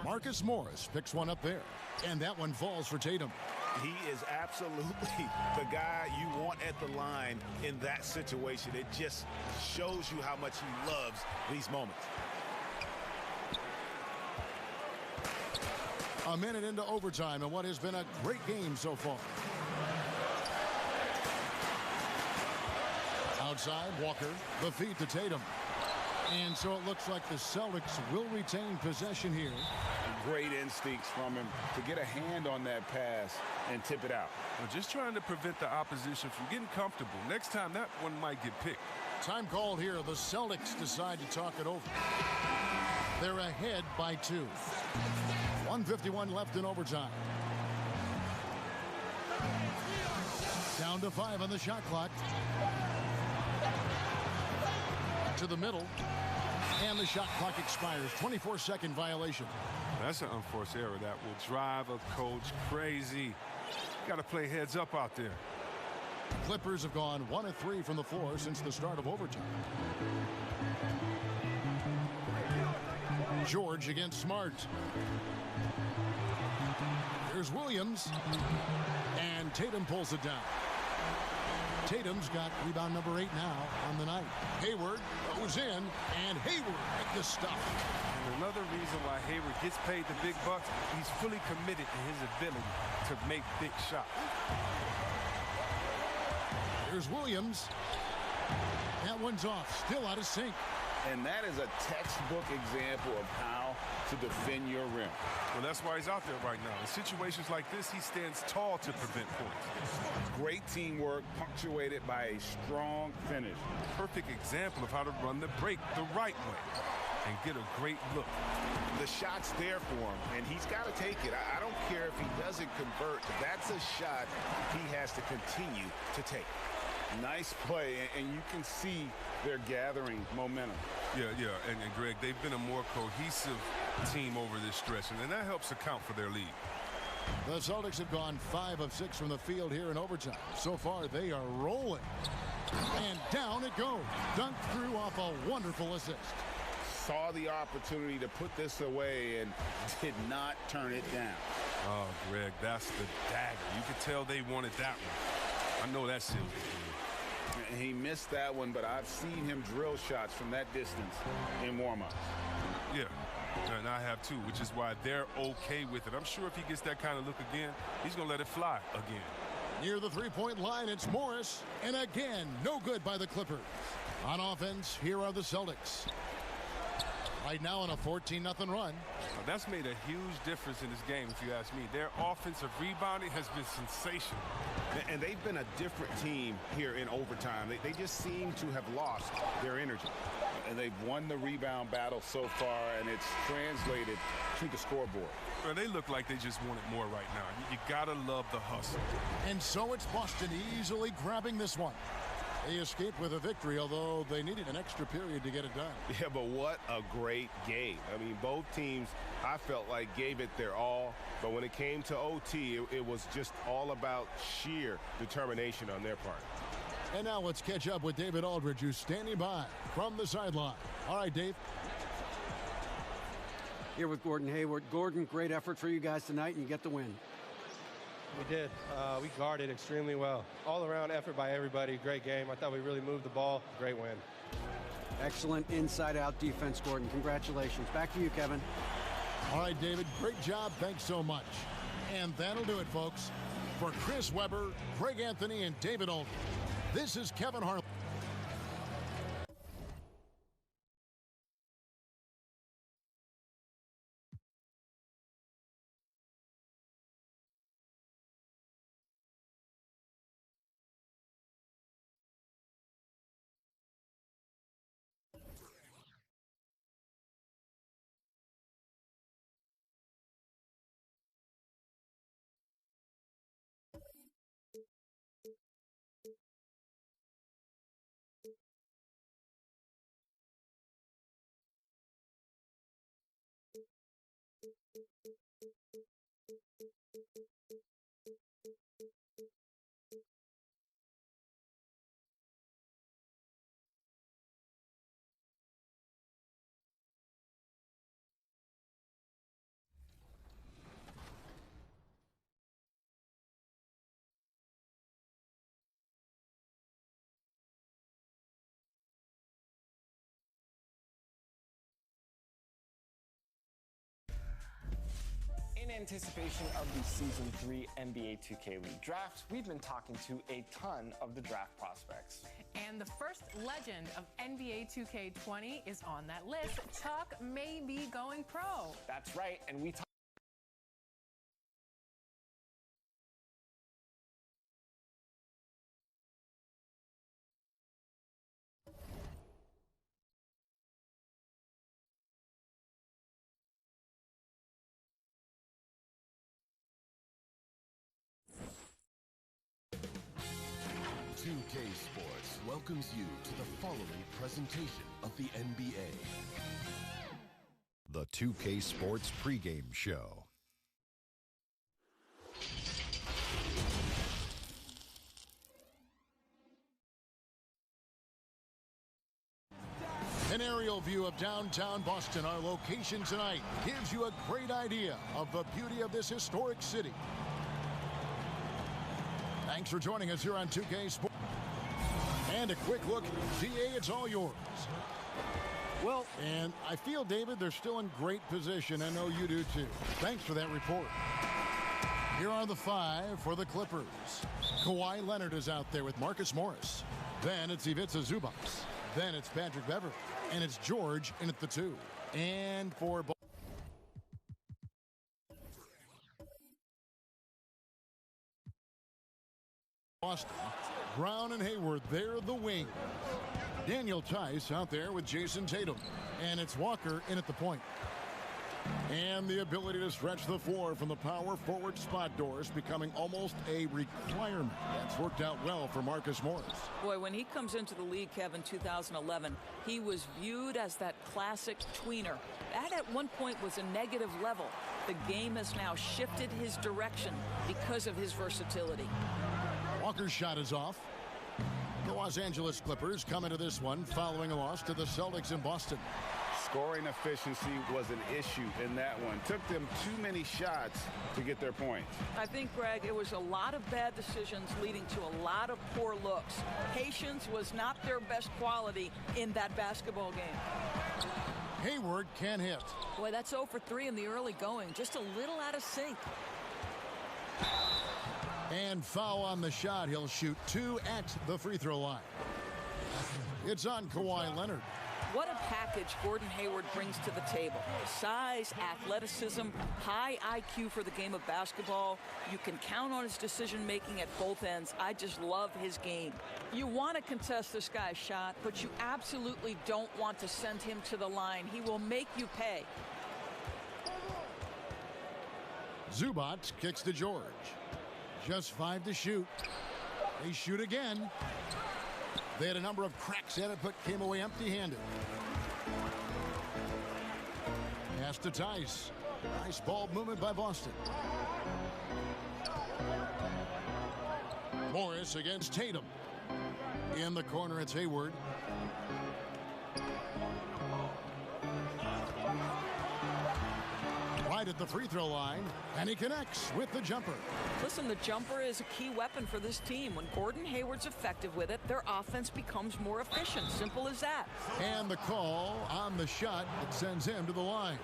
Marcus Morris picks one up there. And that one falls for Tatum.
He is absolutely the guy you want at the line in that situation. It just shows you how much he loves these moments.
A minute into overtime and what has been a great game so far. Outside, Walker, the feed to Tatum. And so it looks like the Celtics will retain possession here.
Great instincts from him to get a hand on that pass and tip it out.
Well, just trying to prevent the opposition from getting comfortable. Next time, that one might get picked.
Time called here. The Celtics decide to talk it over. They're ahead by 2. 1:51 left in overtime. Down to 5 on the shot clock. To the middle. And the shot clock expires. 24-second violation.
That's an unforced error that will drive a coach crazy. Got to play heads up out there.
Clippers have gone 1 of 3 from the floor since the start of overtime. George against Smart. Here's Williams. And Tatum pulls it down. Tatum's got rebound number 8 now on the night. Hayward goes in, and Hayward with the stuff.
And another reason why Hayward gets paid the big bucks, he's fully committed to his ability to make big shots.
Here's Williams. That one's off, still out of sync.
And that is a textbook example of how to defend your rim.
Well, that's why he's out there right now. In situations like this, he stands tall to prevent points.
Great teamwork, punctuated by a strong finish.
Perfect example of how to run the break the right way and get a great look.
The shot's there for him, and he's got to take it. I don't care if he doesn't convert. That's a shot he has to continue to take.
Nice play, and you can see they're gathering momentum.
Yeah, and Greg, they've been a more cohesive team over this stretch, and that helps account for their lead.
The Celtics have gone 5 of 6 from the field here in overtime. So far, they are rolling. And down it goes. Dunked through off a wonderful assist.
Saw the opportunity to put this away and did not turn it down.
Oh, Greg, that's the dagger. You could tell they wanted that one. I know that seals the deal.
He missed that one, but I've seen him drill shots from that distance in warm-ups.
Yeah, and I have too, which is why they're okay with it. I'm sure if he gets that kind of look again, he's going to let it fly again.
Near the three-point line, it's Morris. And again, no good by the Clippers. On offense, here are the Celtics. Right now on a 14-0 run.
That's made a huge difference in this game, if you ask me. Their offensive rebounding has been sensational.
And they've been a different team here in overtime. They just seem to have lost their energy.
And they've won the rebound battle so far, and it's translated to the scoreboard.
Well, they look like they just want it more right now. You got to love the hustle.
And so it's Boston easily grabbing this one. They escaped with a victory, although they needed an extra period to get it done.
Yeah, but what a great game. I mean, both teams, I felt like, gave it their all. But when it came to OT, it was just all about sheer determination on their part.
And now let's catch up with David Aldridge, who's standing by from the sideline. All right, Dave.
Here with Gordon Hayward. Gordon, great effort for you guys tonight, and you get the win.
We did. We guarded extremely well. All-around effort by everybody. Great game. I thought we really moved the ball. Great win.
Excellent inside-out defense, Gordon. Congratulations. Back to you, Kevin.
All right, David. Great job. Thanks so much. And that'll do it, folks. For Chris Webber, Greg Anthony, and David Aldridge, this is Kevin Harlan.
In anticipation of the Season 3 NBA 2K League Draft, we've been talking to a ton of the draft prospects.
And the first legend of NBA 2K20 is on that list. Chuck may be going pro.
That's right, and we talked
Sports welcomes you to the following presentation of the NBA.
The 2K Sports pregame show.
An aerial view of downtown Boston, our location tonight, gives you a great idea of the beauty of this historic city. Thanks for joining us here on 2K Sports. And a quick look. GA, it's all yours.
Well,
and I feel, David, they're still in great position. I know you do, too. Thanks for that report. Here are the 5 for the Clippers. Kawhi Leonard is out there with Marcus Morris. Then it's Ivica Zubac. Then it's Patrick Beverley. And it's George in at the 2. And for Boston, Brown and Hayward, they're the wing. Daniel Tice out there with Jason Tatum. And it's Walker in at the point. And the ability to stretch the floor from the power forward spot doors becoming almost a requirement. That's worked out well for Marcus Morris.
Boy, when he comes into the league, Kevin, 2011, he was viewed as that classic tweener. That at one point was a negative level. The game has now shifted his direction because of his versatility.
Walker's shot is off. The Los Angeles Clippers come into this one following a loss to the Celtics in Boston.
Scoring efficiency was an issue in that one. Took them too many shots to get their points.
I think, Greg, it was a lot of bad decisions leading to a lot of poor looks. Patience was not their best quality in that basketball game.
Hayward can hit.
Boy, that's 0 for 3 in the early going. Just a little out of sync.
And foul on the shot. He'll shoot 2 at the free throw line. It's on Kawhi Leonard.
What a package Gordon Hayward brings to the table. Size, athleticism, high IQ for the game of basketball. You can count on his decision-making at both ends. I just love his game. You want to contest this guy's shot, but you absolutely don't want to send him to the line. He will make you pay.
Zubac kicks to George. Just 5 to shoot. They shoot again. They had a number of cracks at it, but came away empty-handed. Pass to Tice. Nice ball movement by Boston. Morris against Tatum. In the corner, it's Hayward. Right at the free throw line, and he connects with the jumper.
Listen, the jumper is a key weapon for this team. When Gordon Hayward's effective with it, their offense becomes more efficient. Simple as that.
And the call on the shot that sends him to the line.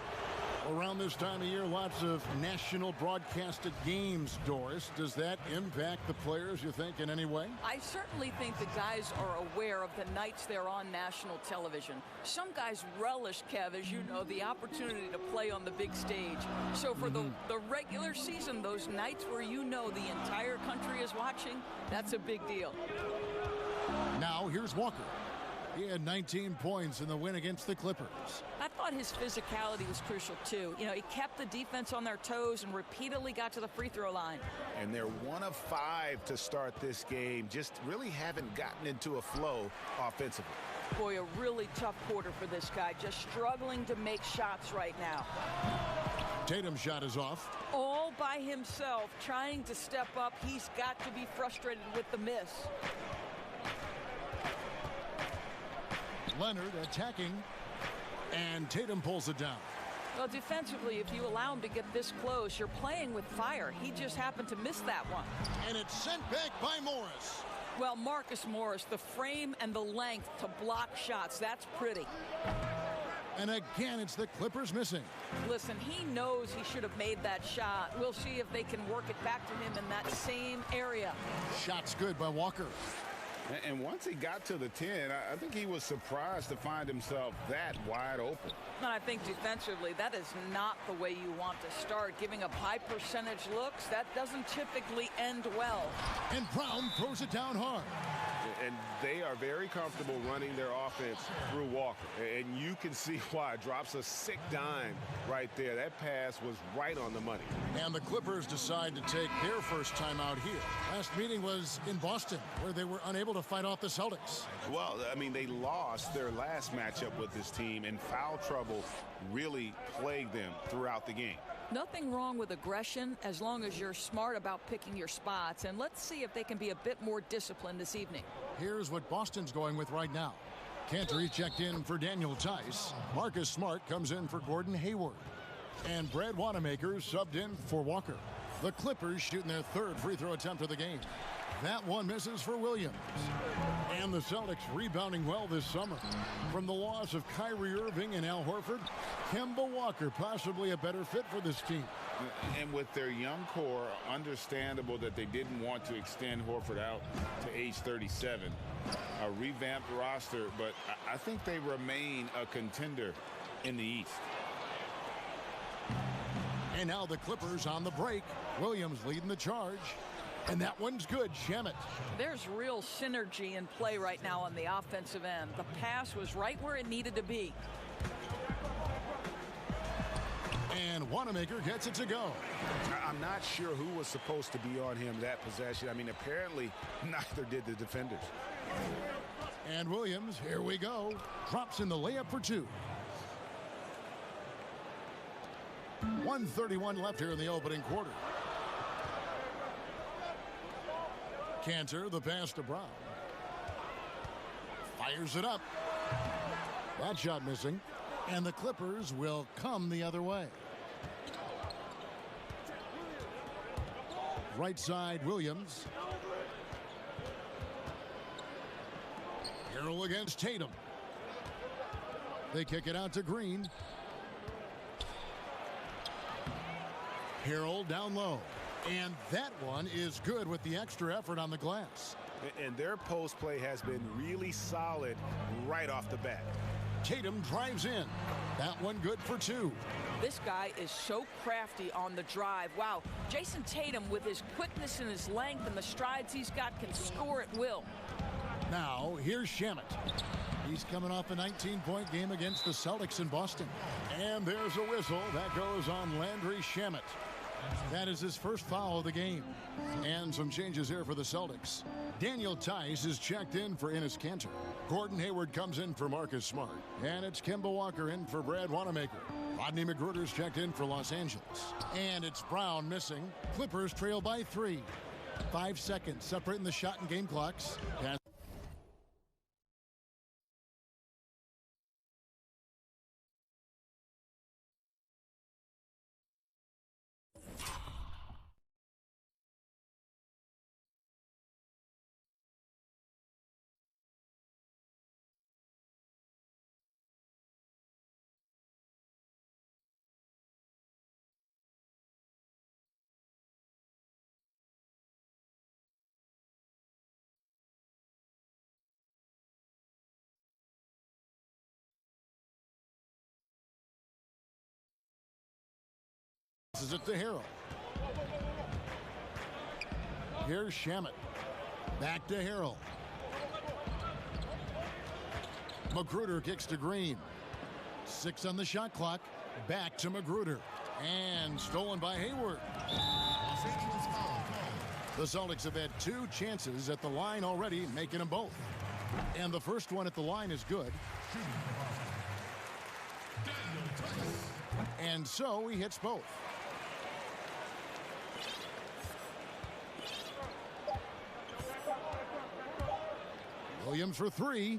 Around this time of year, lots of national broadcasted games, Doris. Does that impact the players, you think, in any way?
I certainly think the guys are aware of the nights they're on national television. Some guys relish, Kev, as you know, the opportunity to play on the big stage. So for the regular season, those nights where you know the entire country is watching, that's a big deal.
Now, here's Walker. He had 19 points in the win against the Clippers.
I thought his physicality was crucial, too. You know, he kept the defense on their toes and repeatedly got to the free throw line.
And they're 1 of 5 to start this game. Just really haven't gotten into a flow offensively.
Boy, a really tough quarter for this guy. Just struggling to make shots right now.
Tatum's shot is off.
All by himself, trying to step up. He's got to be frustrated with the miss.
Leonard attacking, and Tatum pulls it down.
Well, defensively, if you allow him to get this close, you're playing with fire. He just happened to miss that one.
And it's sent back by Morris.
Well, Marcus Morris, the frame and the length to block shots, that's pretty.
And again, it's the Clippers missing.
Listen, he knows he should have made that shot. We'll see if they can work it back to him in that same area.
Shot's good by Walker.
And once he got to the 10, I think he was surprised to find himself that wide open.
And I think defensively, that is not the way you want to start. Giving up high percentage looks, that doesn't typically end well.
And Brown throws it down hard.
And they are very comfortable running their offense through Walker. And you can see why. Drops a sick dime right there. That pass was right on the money.
And the Clippers decide to take their first time out here. Last meeting was in Boston, where they were unable to fight off the Celtics.
Well, I mean, they lost their last matchup with this team, and foul trouble really plagued them throughout the game.
Nothing wrong with aggression as long as you're smart about picking your spots. And let's see if they can be a bit more disciplined this evening.
Here's what Boston's going with right now. Cantor checked in for Daniel Tice. Marcus Smart comes in for Gordon Hayward. And Brad Wanamaker subbed in for Walker. The Clippers shooting their third free throw attempt of the game. That one misses for Williams. And the Celtics rebounding well this summer. From the loss of Kyrie Irving and Al Horford, Kemba Walker possibly a better fit for this team.
And with their young core, understandable that they didn't want to extend Horford out to age 37. A revamped roster, but I think they remain a contender in the East.
And now the Clippers on the break. Williams leading the charge. And that one's good, Shamet.
There's real synergy in play right now on the offensive end. The pass was right where it needed to be.
And Wanamaker gets it to go.
I'm not sure who was supposed to be on him that possession. I mean, apparently neither did the defenders.
And Williams, here we go, drops in the layup for two. 1:31 left here in the opening quarter. Cantor, the pass to Brown. Fires it up. That shot missing. And the Clippers will come the other way. Right side, Williams. Harrell against Tatum. They kick it out to Green. Harrell down low. And that one is good with the extra effort on the glass.
And their post play has been really solid right off the bat.
Tatum drives in. That one good for two.
This guy is so crafty on the drive. Wow, Jason Tatum, with his quickness and his length and the strides he's got, can score at will.
Now, here's Shamet. He's coming off a 19-point game against the Celtics in Boston. And there's a whistle. That goes on Landry Shamet. That is his first foul of the game. And some changes here for the Celtics. Daniel Tice is checked in for Enes Kanter. Gordon Hayward comes in for Marcus Smart. And it's Kemba Walker in for Brad Wanamaker. Rodney McGruder's checked in for Los Angeles. And it's Brown missing. Clippers trail by 3. 5 seconds separating the shot and game clocks. Is it to Harrell? Here's Shamet. Back to Harrell. McGruder kicks to Green. 6 on the shot clock. Back to McGruder. And stolen by Hayward. The Celtics have had 2 chances at the line already, making them both. And the first one at the line is good. And so he hits both. Williams for 3.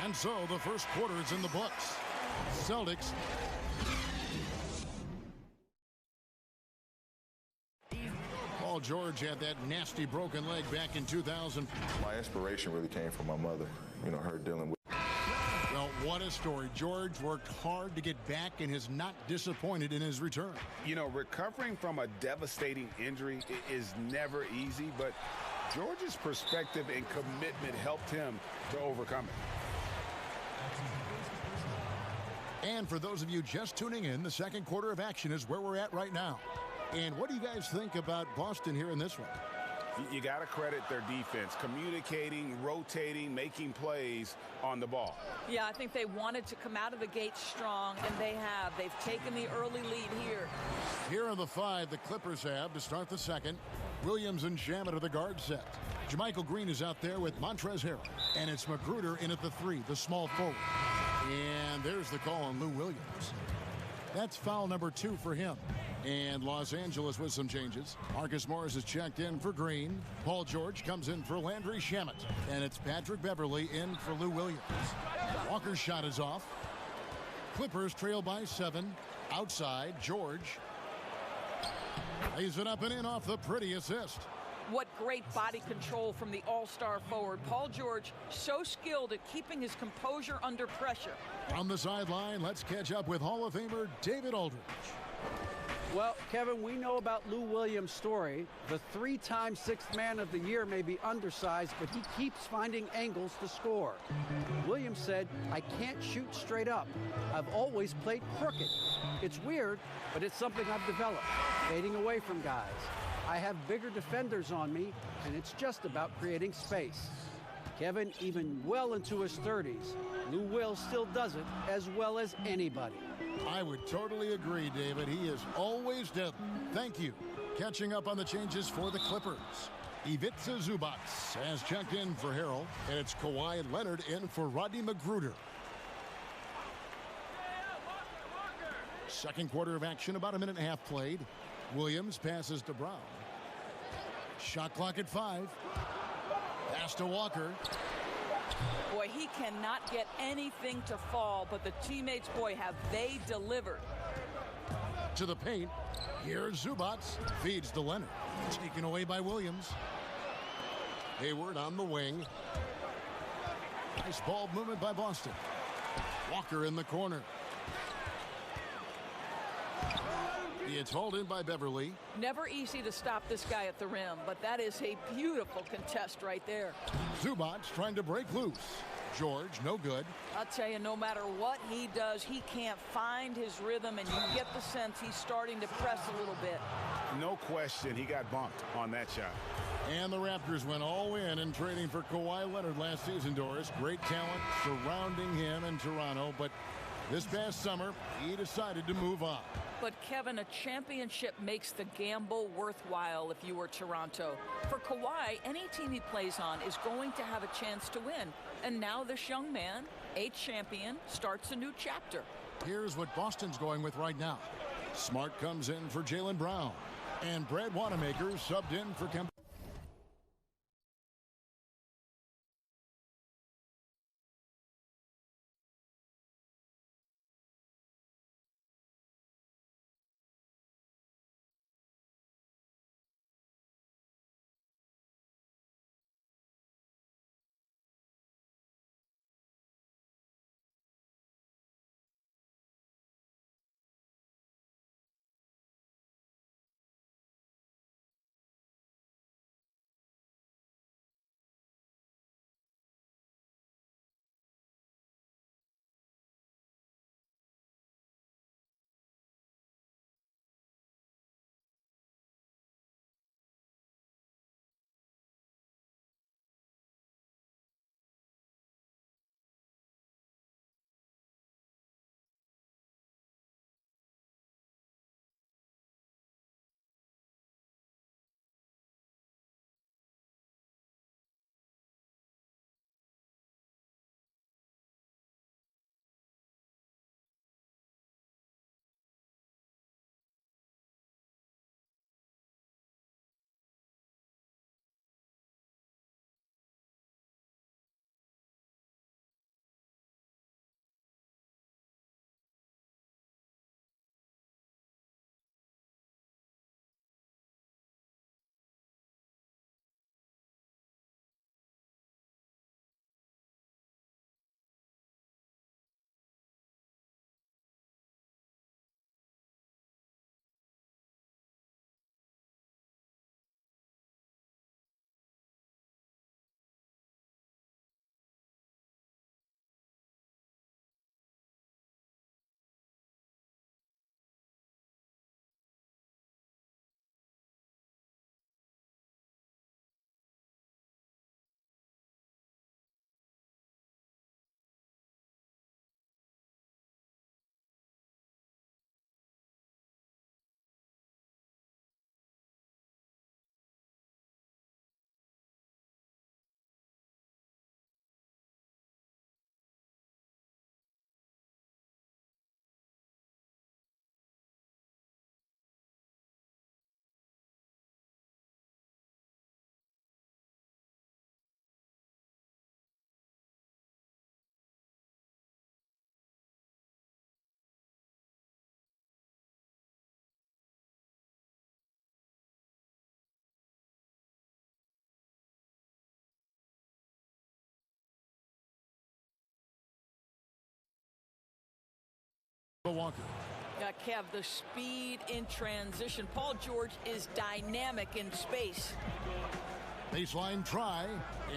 And so the first quarter is in the books. Celtics. Paul George had that nasty broken leg back in 2000.
My inspiration really came from my mother, you know, her dealing with.
Well, what a story. George worked hard to get back and has not disappointed in his return.
You know, recovering from a devastating injury is never easy, but George's perspective and commitment helped him to overcome it.
And for those of you just tuning in, the second quarter of action is where we're at right now. And what do you guys think about Boston here in this one?
You got to credit their defense, communicating, rotating, making plays on the ball.
Yeah, I think they wanted to come out of the gate strong, and they have. They've taken the early lead here.
Here are the 5 the Clippers have to start the second. Williams and Shamet are the guard set. Jermichael Green is out there with Montrezl Harrell. And it's McGruder in at the 3, the small forward. And there's the call on Lou Williams. That's foul number 2 for him. And Los Angeles with some changes. Marcus Morris is checked in for Green. Paul George comes in for Landry Shamet. And it's Patrick Beverley in for Lou Williams. Walker's shot is off. Clippers trail by 7. Outside, George lays it up and in off the pretty assist.
What great body control from the all-star forward. Paul George, so skilled at keeping his composure under pressure.
On the sideline, let's catch up with Hall of Famer David Aldridge.
Well, Kevin, we know about Lou Williams' story. The 3-time Sixth Man of the Year may be undersized, but he keeps finding angles to score. Williams said, "I can't shoot straight up. I've always played crooked. It's weird, but it's something I've developed, fading away from guys. I have bigger defenders on me, and it's just about creating space." Kevin, even well into his 30s, Lou Will still does it as well as anybody.
I would totally agree, David. He is always deadly. Thank you. Catching up on the changes for the Clippers. Ivica Zubac has checked in for Harrell, and it's Kawhi Leonard in for Rodney Magruder. Second quarter of action, about a minute and a half played. Williams passes to Brown. Shot clock at 5. Pass to Walker.
Boy, he cannot get anything to fall, but the teammates, boy, have they delivered.
To the paint. Here's Zubac. Feeds to Leonard. Taken away by Williams. Hayward on the wing. Nice ball movement by Boston. Walker in the corner. It's hauled in by Beverly.
Never easy to stop this guy at the rim, but that is a beautiful contest right there.
Zubac trying to break loose. George, no good.
I'll tell you, no matter what he does, he can't find his rhythm, and you get the sense he's starting to press a little bit.
No question, he got bumped on that shot.
And the Raptors went all in trading for Kawhi Leonard last season, Doris. Great talent surrounding him in Toronto, but this past summer, he decided to move on.
But, Kevin, a championship makes the gamble worthwhile if you were Toronto. For Kawhi, any team he plays on is going to have a chance to win. And now this young man, a champion, starts a new chapter.
Here's what Boston's going with right now. Smart comes in for Jaylen Brown. And Brad Wanamaker subbed in for Kemba. Walker.
Kev, the speed in transition. Paul George is dynamic in space.
Baseline try,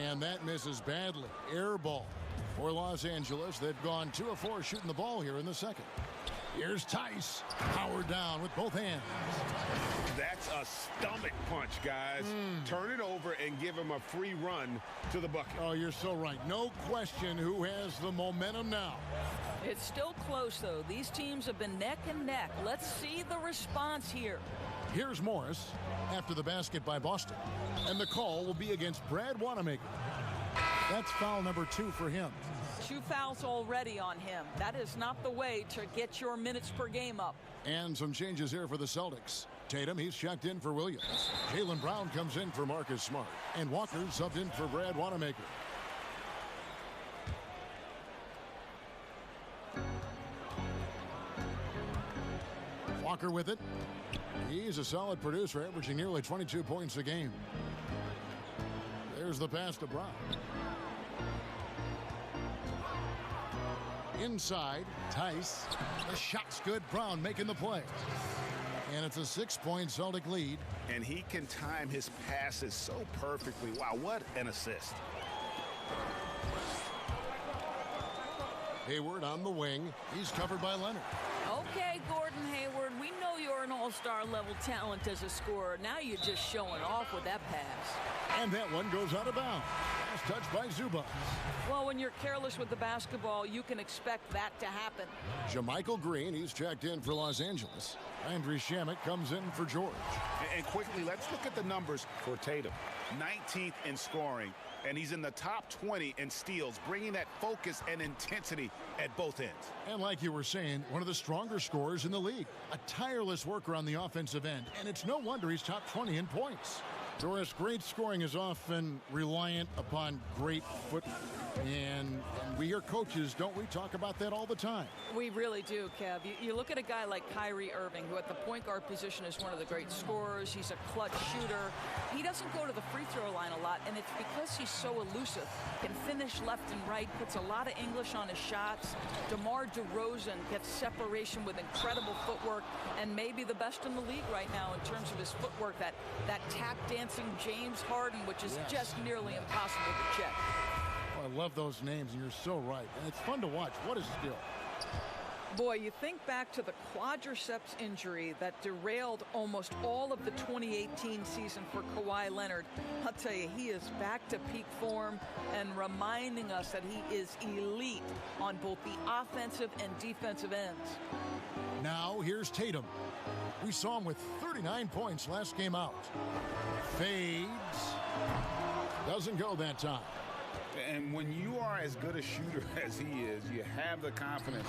and that misses badly. Air ball for Los Angeles. They've gone 2 of 4 shooting the ball here in the second. Here's Tice. Power down with both hands.
That's a stomach punch, guys. Turn it over and give him a free run to the bucket.
Oh, you're so right. No question who has the momentum now.
It's still close, though. These teams have been neck and neck. Let's see the response here.
Here's Morris after the basket by Boston. And the call will be against Brad Wanamaker. That's foul number 2 for him.
2 fouls already on him. That is not the way to get your minutes per game up.
And some changes here for the Celtics. Tatum, he's checked in for Williams. Jaylen Brown comes in for Marcus Smart. And Walker subbed in for Brad Wanamaker. Walker with it. He's a solid producer, averaging nearly 22 points a game. There's the pass to Brown. Inside, Tice. The shot's good. Brown making the play. And it's a 6-point Celtic lead.
And he can time his passes so perfectly. Wow, what an assist.
Hayward on the wing. He's covered by Leonard.
Okay, Gordon Hayward, we know you're an all-star level talent as a scorer. Now you're just showing off with that pass.
And that one goes out of bounds. Pass touched by Zubac.
Well, when you're careless with the basketball, you can expect that to happen.
JaMychal Green, he's checked in for Los Angeles. Landry Shamet comes in for George.
And quickly, let's look at the numbers for Tatum. 19th in scoring, and he's in the top 20 in steals, bringing that focus and intensity at both ends.
And like you were saying, one of the stronger scorers in the league. A tireless worker on the offensive end, and it's no wonder he's top 20 in points. Doris, great scoring is often reliant upon great footwork. And we hear coaches, don't we, talk about that all the time?
We really do, Kev. You look at a guy like Kyrie Irving, who at the point guard position is one of the great scorers. He's a clutch shooter. He doesn't go to the free throw line a lot, and it's because he's so elusive. Can finish left and right, puts a lot of English on his shots. DeMar DeRozan gets separation with incredible footwork, and maybe the best in the league right now in terms of his footwork. That tap dancing James Harden, which is just nearly impossible to check.
Oh, I love those names, and you're so right. And it's fun to watch. What a skill.
Boy, you think back to the quadriceps injury that derailed almost all of the 2018 season for Kawhi Leonard. I'll tell you, he is back to peak form and reminding us that he is elite on both the offensive and defensive ends.
Now, here's Tatum. We saw him with 39 points last game out. Fades. Doesn't go that time.
And when you are as good a shooter as he is, you have the confidence.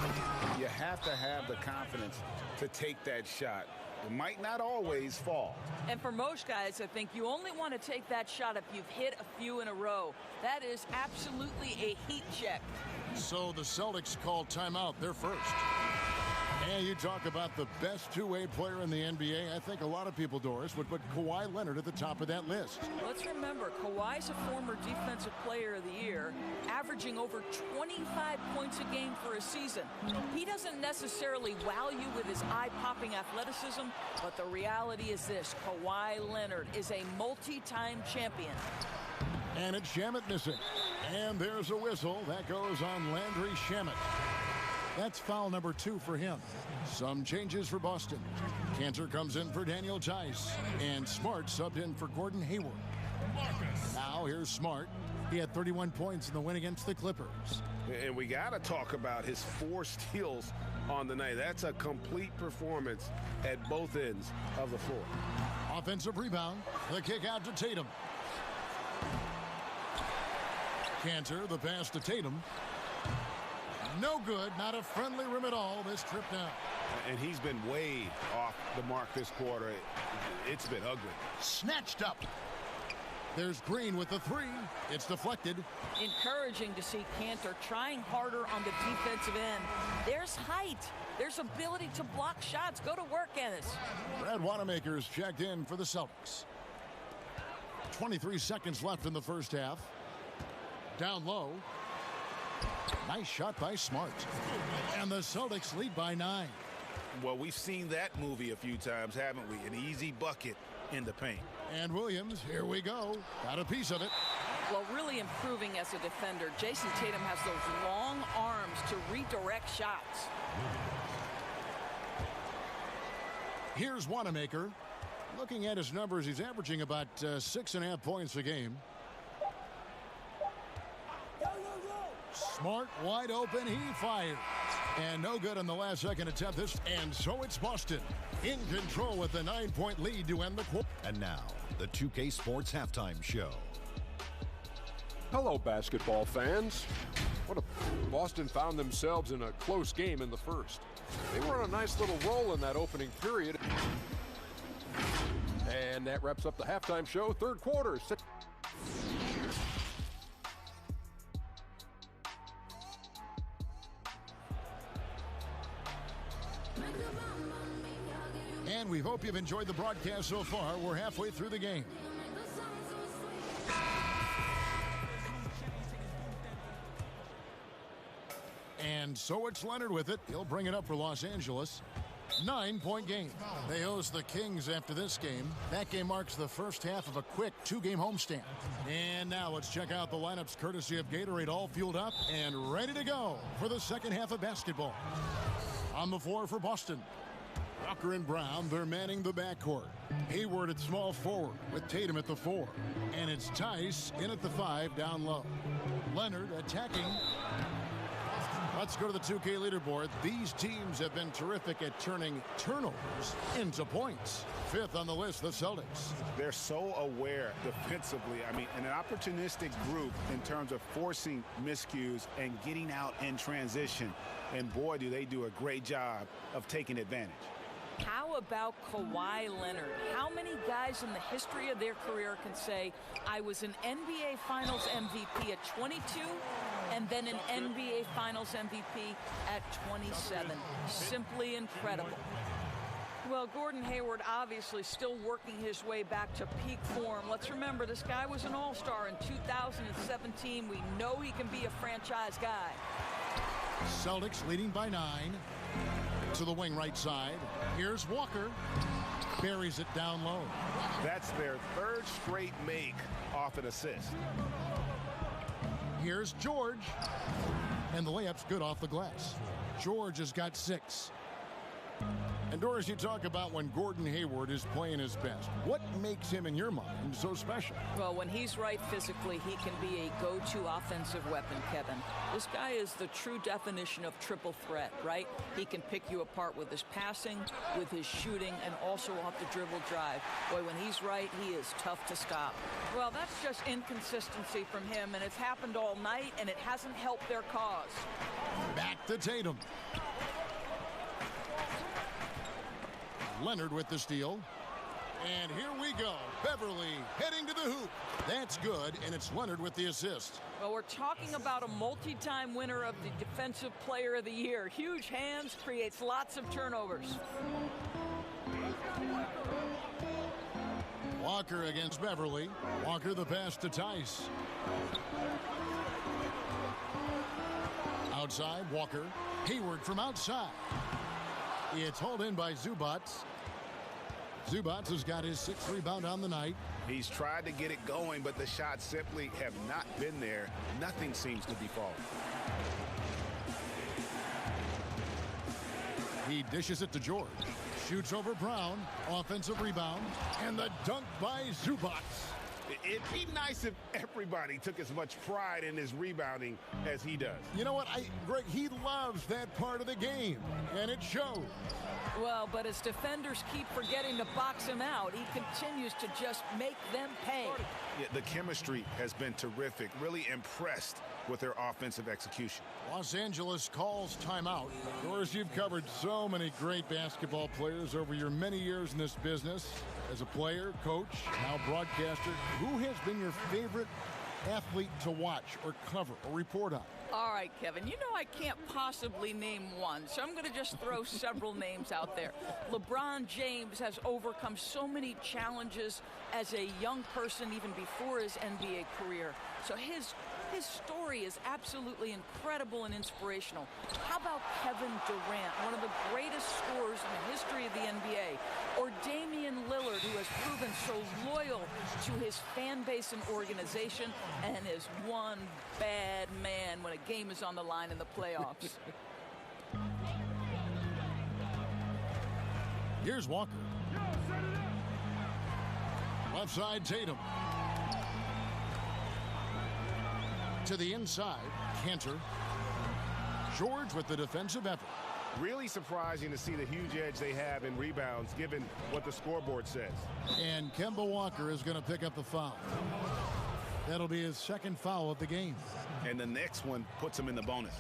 You have to have the confidence to take that shot. It might not always fall.
And for most guys, I think you only want to take that shot if you've hit a few in a row. That is absolutely a heat check.
So the Celtics called timeout. They're first. And you talk about the best two-way player in the NBA. I think a lot of people, Doris, would put Kawhi Leonard at the top of that list.
Let's remember, Kawhi's a former Defensive Player of the Year, averaging over 25 points a game for a season. He doesn't necessarily wow you with his eye-popping athleticism, but the reality is this: Kawhi Leonard is a multi-time champion.
And it's Shamet missing. And there's a whistle. That goes on Landry Shamet. That's foul number 2 for him. Some changes for Boston. Cantor comes in for Daniel Tice. And Smart subbed in for Gordon Hayward. Now here's Smart. He had 31 points in the win against the Clippers.
And we got to talk about his 4 steals on the night. That's a complete performance at both ends of the floor.
Offensive rebound. The kick out to Tatum. Cantor, the pass to Tatum. No good, not a friendly rim at all this trip down.
And he's been way off the mark this quarter. It's been ugly.
Snatched up. There's Green with the 3. It's deflected.
Encouraging to see Cantor trying harder on the defensive end. There's height. There's ability to block shots. Go to work, Ennis.
Brad Wanamaker's checked in for the Celtics. 23 seconds left in the first half. Down low. Nice shot by Smart. And the Celtics lead by 9.
Well, we've seen that movie a few times, haven't we? An easy bucket in the paint.
And Williams, here we go. Got a piece of it.
Well, really improving as a defender. Jason Tatum has those long arms to redirect shots.
Here's Wanamaker. Looking at his numbers, he's averaging about 6.5 points a game. Smart, wide open, he fires. And no good on the last second attempt. And so it's Boston in control with a 9-point lead to end the quarter.
And now, the 2K Sports Halftime Show.
Hello, basketball fans. Boston found themselves in a close game in the first. They were on a nice little roll in that opening period. And that wraps up the halftime show. Third quarter.
And we hope you've enjoyed the broadcast so far. We're halfway through the game. And so it's Leonard with it. He'll bring it up for Los Angeles. 9-point game. They host the Kings after this game. That game marks the first half of a quick 2-game homestand. And now let's check out the lineups courtesy of Gatorade, all fueled up and ready to go for the second half of basketball. On the floor for Boston, Walker and Brown, they're manning the backcourt. Hayward at small forward with Tatum at the 4. And it's Tice in at the 5 down low. Leonard attacking. Let's go to the 2K leaderboard. These teams have been terrific at turning turnovers into points. Fifth on the list, the Celtics.
They're so aware defensively. I mean, an opportunistic group in terms of forcing miscues and getting out in transition. And boy, do they do a great job of taking advantage.
How about Kawhi Leonard? How many guys in the history of their career can say, I was an NBA Finals MVP at 22 and then an NBA Finals MVP at 27? Simply incredible. Well, Gordon Hayward obviously still working his way back to peak form. Let's remember, this guy was an all-star in 2017. We know he can be a franchise guy.
Celtics leading by 9. To the wing right side. Here's Walker. Buries it down low.
That's their third straight make off an assist.
Here's George. And the layup's good off the glass. George has got 6. And Doris, you talk about when Gordon Hayward is playing his best. What makes him, in your mind, so special?
Well, when he's right physically, he can be a go-to offensive weapon, Kevin. This guy is the true definition of triple threat, right? He can pick you apart with his passing, with his shooting, and also off the dribble drive. Boy, when he's right, he is tough to stop. Well, that's just inconsistency from him, and it's happened all night, and it hasn't helped their cause.
Back to Tatum. Leonard with the steal. And here we go. Beverly heading to the hoop. That's good, and it's Leonard with the assist.
Well, we're talking about a multi-time winner of the Defensive Player of the Year. Huge hands, creates lots of turnovers.
Walker against Beverly. Walker the pass to Tice. Outside, Walker. Hayward from outside. It's hauled in by Zubats. Zubats has got his 6th rebound on the night.
He's tried to get it going, but the shots simply have not been there. Nothing seems to be falling.
He dishes it to George. Shoots over Brown. Offensive rebound. And the dunk by Zubats.
It'd be nice if everybody took as much pride in his rebounding as he does.
You know what, Greg, he loves that part of the game, and it shows.
Well, but as defenders keep forgetting to box him out, he continues to just make them pay.
Yeah, the chemistry has been terrific. Really impressed with their offensive execution.
Los Angeles calls timeout. Of course, you've covered so many great basketball players over your many years in this business. As a player, coach, now broadcaster, who has been your favorite athlete to watch or cover or report on?
All right, Kevin, you know I can't possibly name one, so I'm going to just throw several names out there. LeBron James has overcome so many challenges as a young person even before his NBA career. So his story is absolutely incredible and inspirational. How about Kevin Durant, one of the greatest scorers in the history of the NBA? Or Damian Lillard, who has proven so loyal to his fan base and organization and is one bad man when a game is on the line in the playoffs.
Here's Walker. Left side, Tatum. To the inside, Cantor. George with the defensive effort.
Really surprising to see the huge edge they have in rebounds, given what the scoreboard says.
And Kemba Walker is going to pick up the foul. That'll be his second foul of the game.
And the next one puts him in the bonus.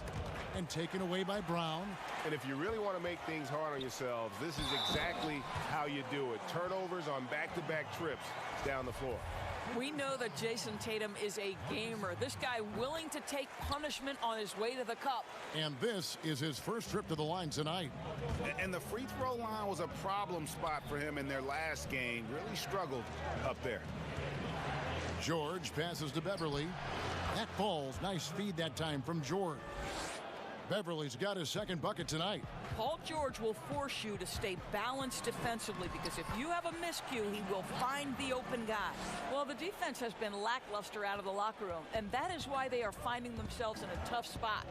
And taken away by Brown.
And if you really want to make things hard on yourselves, this is exactly how you do it. Turnovers on back-to-back trips down the floor.
We know that Jason Tatum is a gamer. This guy willing to take punishment on his way to the cup.
And this is his first trip to the line tonight.
And the free throw line was a problem spot for him in their last game. Really struggled up there.
George passes to Beverly. That falls. Nice feed that time from George. Beverly's got his second bucket tonight.
Paul George will force you to stay balanced defensively because if you have a miscue, he will find the open guy. Well, the defense has been lackluster out of the locker room, and that is why they are finding themselves in a tough spot.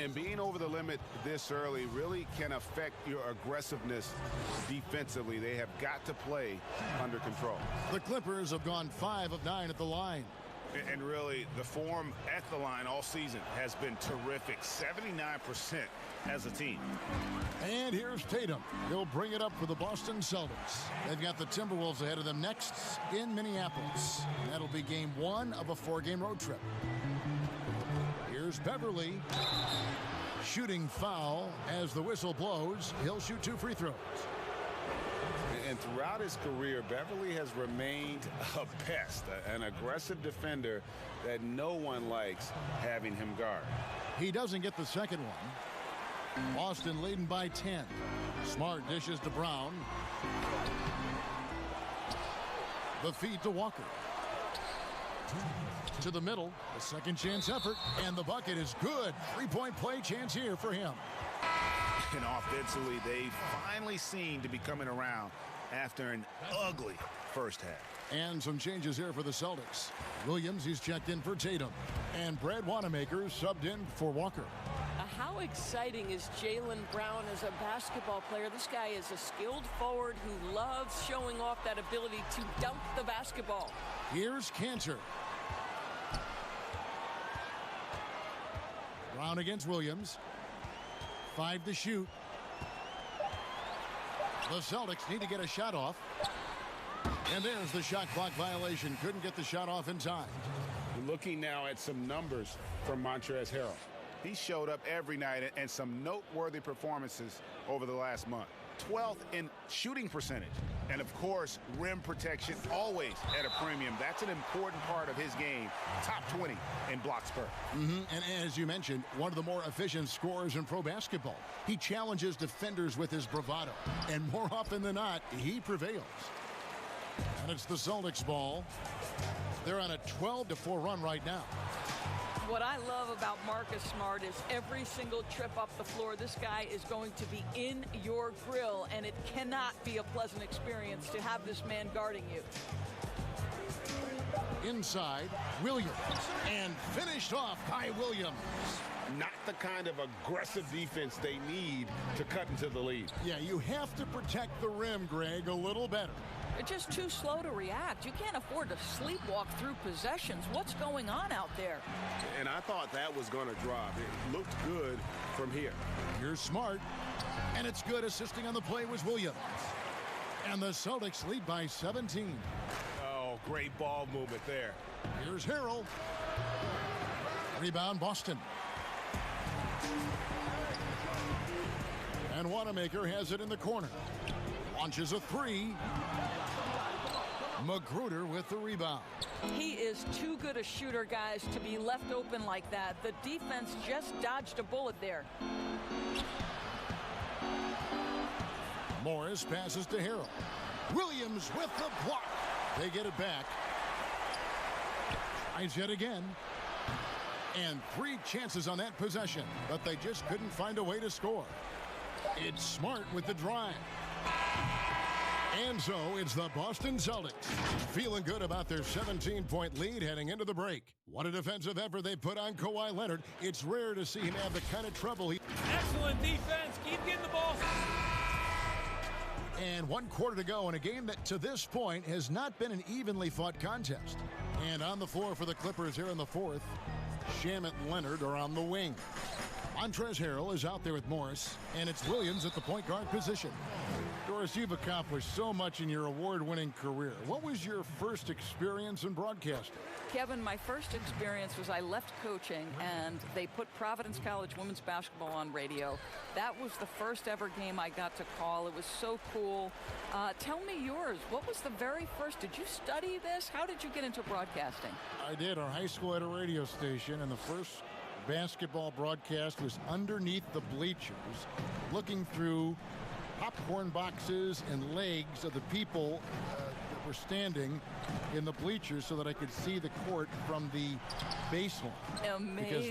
And being over the limit this early really can affect your aggressiveness defensively. They have got to play under control.
The Clippers have gone 5 of 9 at the line.
And really, the form at the line all season has been terrific. 79% as a team.
And here's Tatum. He'll bring it up for the Boston Celtics. They've got the Timberwolves ahead of them next in Minneapolis. That'll be game 1 of a 4-game road trip. Here's Beverly. Shooting foul as the whistle blows. He'll shoot 2 free throws.
And throughout his career, Beverly has remained a pest, an aggressive defender that no one likes having him guard.
He doesn't get the second one. Boston leading by 10. Smart dishes to Brown. The feed to Walker. To the middle, a second chance effort, and the bucket is good. 3-point play chance here for him.
And offensively, they finally seem to be coming around after an ugly first half.
And some changes here for the Celtics. Williams, he's checked in for Tatum. And Brad Wanamaker subbed in for Walker.
How exciting is Jaylen Brown as a basketball player? This guy is a skilled forward who loves showing off that ability to dunk the basketball.
Here's Cantor. Brown against Williams. 5 to shoot. The Celtics need to get a shot off. And there's the shot clock violation. Couldn't get the shot off in time.
Looking now at some numbers from Montrezl Harrell. He showed up every night and some noteworthy performances over the last month. 12th in shooting percentage. And of course, rim protection always at a premium. That's an important part of his game. Top 20 in block spurt.
And as you mentioned, one of the more efficient scorers in pro basketball. He challenges defenders with his bravado. And more often than not, he prevails. And it's the Celtics ball. They're on a 12-4 run right now.
What I love about Marcus Smart is every single trip up the floor, this guy is going to be in your grill, and it cannot be a pleasant experience to have this man guarding you.
Inside, Williams, and finished off by Williams.
Not the kind of aggressive defense they need to cut into the lead.
Yeah, you have to protect the rim, Greg, a little better.
They're just too slow to react. You can't afford to sleepwalk through possessions. What's going on out there?
And I thought that was going to drop. It looked good from here.
Here's Smart, and it's good. Assisting on the play was Williams. And the Celtics lead by 17.
Oh, great ball movement there.
Here's Harrell. Rebound, Boston. And Wanamaker has it in the corner. Launches a 3. Magruder with the rebound.
He is too good a shooter, guys, to be left open like that. The defense just dodged a bullet there.
Morris passes to Harrell. Williams with the block. They get it back. Tries yet again. And 3 chances on that possession, but they just couldn't find a way to score. It's Smart with the drive. And so it's the Boston Celtics feeling good about their 17-point lead heading into the break. What a defensive effort they put on Kawhi Leonard. It's rare to see him have the kind of trouble he...
Excellent defense. Keep getting the ball.
And 1 quarter to go in a game that to this point has not been an evenly fought contest. And on the floor for the Clippers here in the fourth, Shamet and Leonard are on the wing. Montrezl Harrell is out there with Morris, and it's Williams at the point guard position. Doris, you've accomplished so much in your award-winning career. What was your first experience in broadcasting?
Kevin, my first experience was I left coaching, and they put Providence College women's basketball on radio. That was the first ever game I got to call. It was so cool. Tell me yours. What was the very first? Did you study this? How did you get into broadcasting?
I did. Our high school had a radio station, and the first basketball broadcast was underneath the bleachers, looking through popcorn boxes and legs of the people that were standing in the bleachers so that I could see the court from the baseline.
Amazing.
Because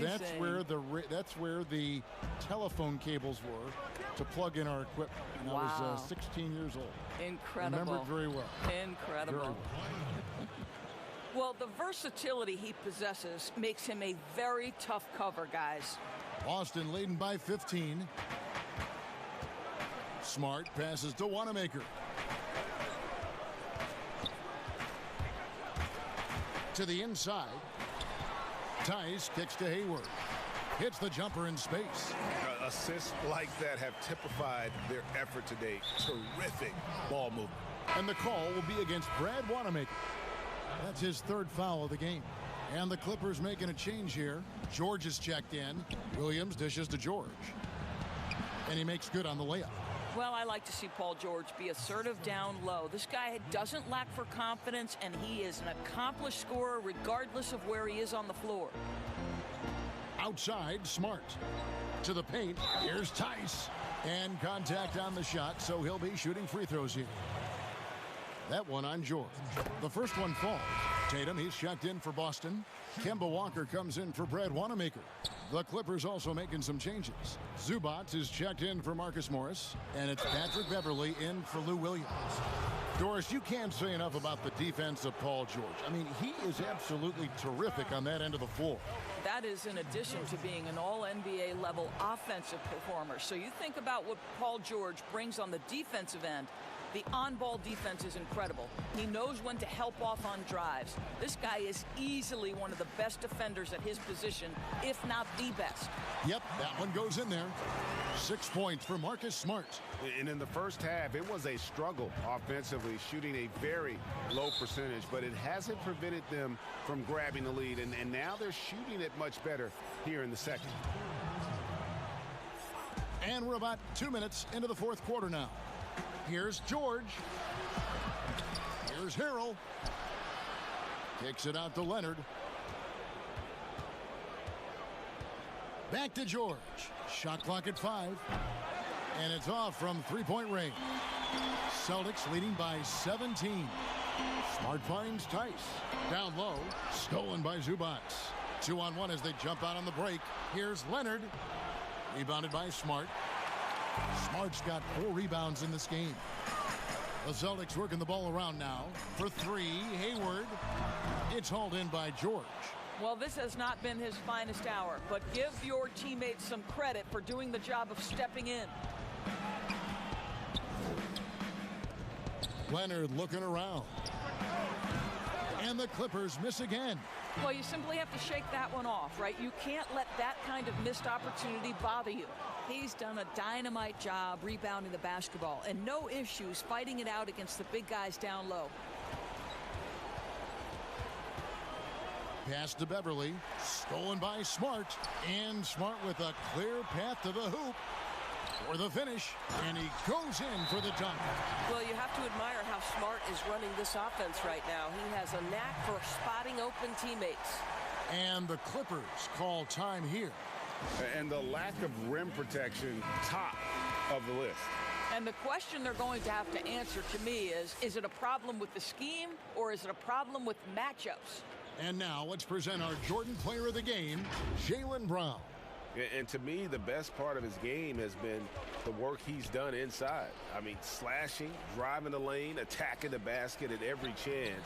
that's where the telephone cables were to plug in our equipment. And
wow.
I was 16 years old.
Incredible.
Remember it very well.
Incredible.
Very well.
Well, the versatility he possesses makes him a very tough cover, guys.
Boston leading by 15. Smart passes to Wanamaker. To the inside. Tice kicks to Hayward. Hits the jumper in space.
Assists like that have typified their effort today. Terrific ball movement.
And the call will be against Brad Wanamaker. That's his third foul of the game. And the Clippers making a change here. George is checked in. Williams dishes to George. And he makes good on the layup.
Well, I like to see Paul George be assertive down low. This guy doesn't lack for confidence, and he is an accomplished scorer regardless of where he is on the floor.
Outside, Smart. To the paint. Here's Tice. And contact on the shot, so he'll be shooting free throws here. That one on George. The first one falls. Tatum, he's checked in for Boston. Kemba Walker comes in for Brad Wanamaker. The Clippers also making some changes. Zubac is checked in for Marcus Morris. And it's Patrick Beverley in for Lou Williams. Doris, you can't say enough about the defense of Paul George. I mean, he is absolutely terrific on that end of the floor.
That is in addition to being an all-NBA level offensive performer. So you think about what Paul George brings on the defensive end. The on-ball defense is incredible. He knows when to help off on drives. This guy is easily one of the best defenders at his position, if not the best.
Yep, that one goes in there. 6 points for Marcus Smart.
And in the first half, it was a struggle offensively, shooting a very low percentage, but it hasn't prevented them from grabbing the lead. And now they're shooting it much better here in the second.
And we're about 2 minutes into the fourth quarter now. Here's George. Here's Harrell. Kicks it out to Leonard. Back to George. Shot clock at 5. And it's off from three-point range. Celtics leading by 17. Smart finds Tice. Down low. Stolen by Zubac. 2-on-1 as they jump out on the break. Here's Leonard. Rebounded by Smart. Smart's got 4 rebounds in this game. The Celtics working the ball around now. For 3, Hayward. It's hauled in by George.
Well, this has not been his finest hour, but give your teammates some credit for doing the job of stepping in.
Leonard looking around. And the Clippers miss again.
Well, you simply have to shake that one off, right? You can't let that kind of missed opportunity bother you. He's done a dynamite job rebounding the basketball and no issues fighting it out against the big guys down low.
Pass to Beverley. Stolen by Smart. And Smart with a clear path to the hoop for the finish. And he goes in for the dunk.
Well, you have to admire how Smart is running this offense right now. He has a knack for spotting open teammates.
And the Clippers call time here.
And the lack of rim protection, top of the list.
And the question they're going to have to answer to me is it a problem with the scheme or is it a problem with matchups?
And now let's present our Jordan Player of the Game, Jaylen Brown.
And to me, the best part of his game has been the work he's done inside. I mean, slashing, driving the lane, attacking the basket at every chance.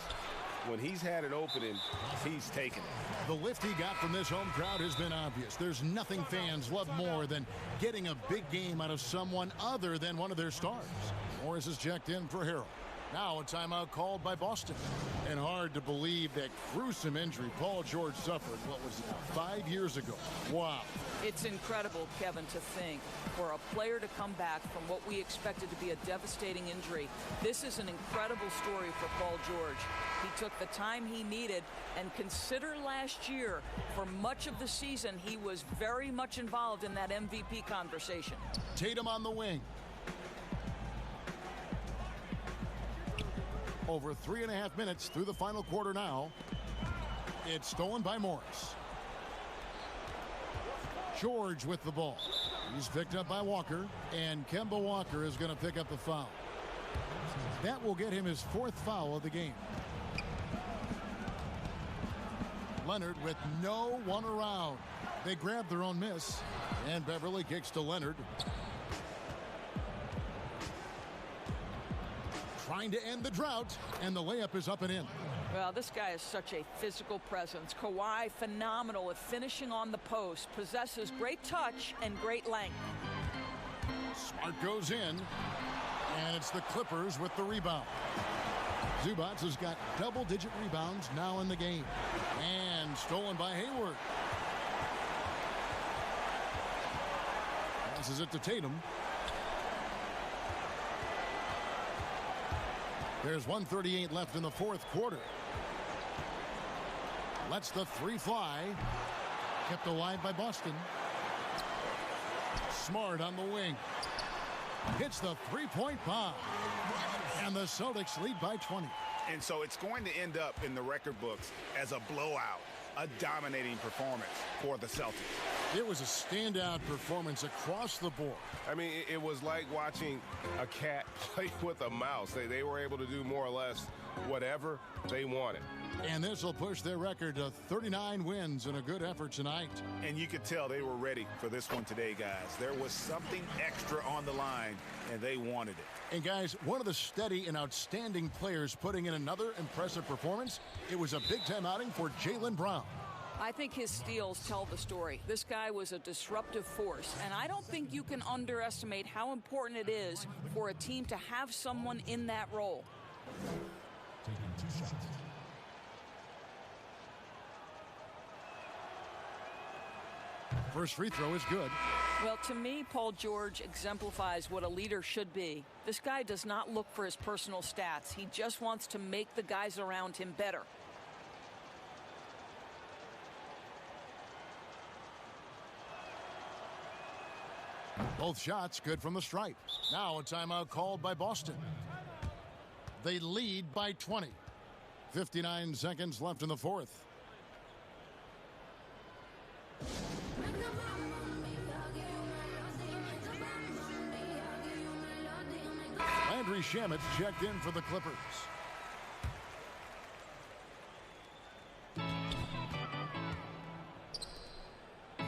when he's had an opening, he's taken it.
The lift he got from this home crowd has been obvious. There's nothing fans love more than getting a big game out of someone other than one of their stars. Morris is checked in for Harrell. Now a timeout called by Boston. And hard to believe that gruesome injury Paul George suffered, what was it, 5 years ago. Wow.
It's incredible, Kevin, to think for a player to come back from what we expected to be a devastating injury. This is an incredible story for Paul George. He took the time he needed, and consider last year, for much of the season, he was very much involved in that MVP conversation.
Tatum on the wing. Over 3.5 minutes through the final quarter now. It's stolen by Morris. George with the ball. He's picked up by Walker, and Kemba Walker is going to pick up the foul. That will get him his 4th foul of the game. Leonard with no one around. They grab their own miss, and Beverly kicks to Leonard. Trying to end the drought, and the layup is up and in.
Well, this guy is such a physical presence. Kawhi, phenomenal at finishing on the post, possesses great touch and great length.
Smart goes in, and it's the Clippers with the rebound. Zubac has got double-digit rebounds now in the game. And stolen by Hayward. Passes it to Tatum. There's 1:38 left in the 4th quarter. Lets the 3 fly. Kept alive by Boston. Smart on the wing. Hits the 3-point bomb. And the Celtics lead by 20.
And so it's going to end up in the record books as a blowout, a dominating performance for the Celtics.
It was a standout performance across the board.
I mean, it was like watching a cat play with a mouse. They were able to do more or less whatever they wanted.
And this will push their record to 39 wins in a good effort tonight.
And you could tell they were ready for this one today, guys. There was something extra on the line, and they wanted it.
And guys, one of the steady and outstanding players putting in another impressive performance. It was a big-time outing for Jaylen Brown.
I think his steals tell the story. This guy was a disruptive force, and I don't think you can underestimate how important it is for a team to have someone in that role.
Taking 2 shots.
First free throw is good.
Well, to me, Paul George exemplifies what a leader should be. This guy does not look for his personal stats. He just wants to make the guys around him better.
Both shots good from the stripe. Now a timeout called by Boston. They lead by 20. 59 seconds left in the 4th. Landry Shamet checked in for the Clippers.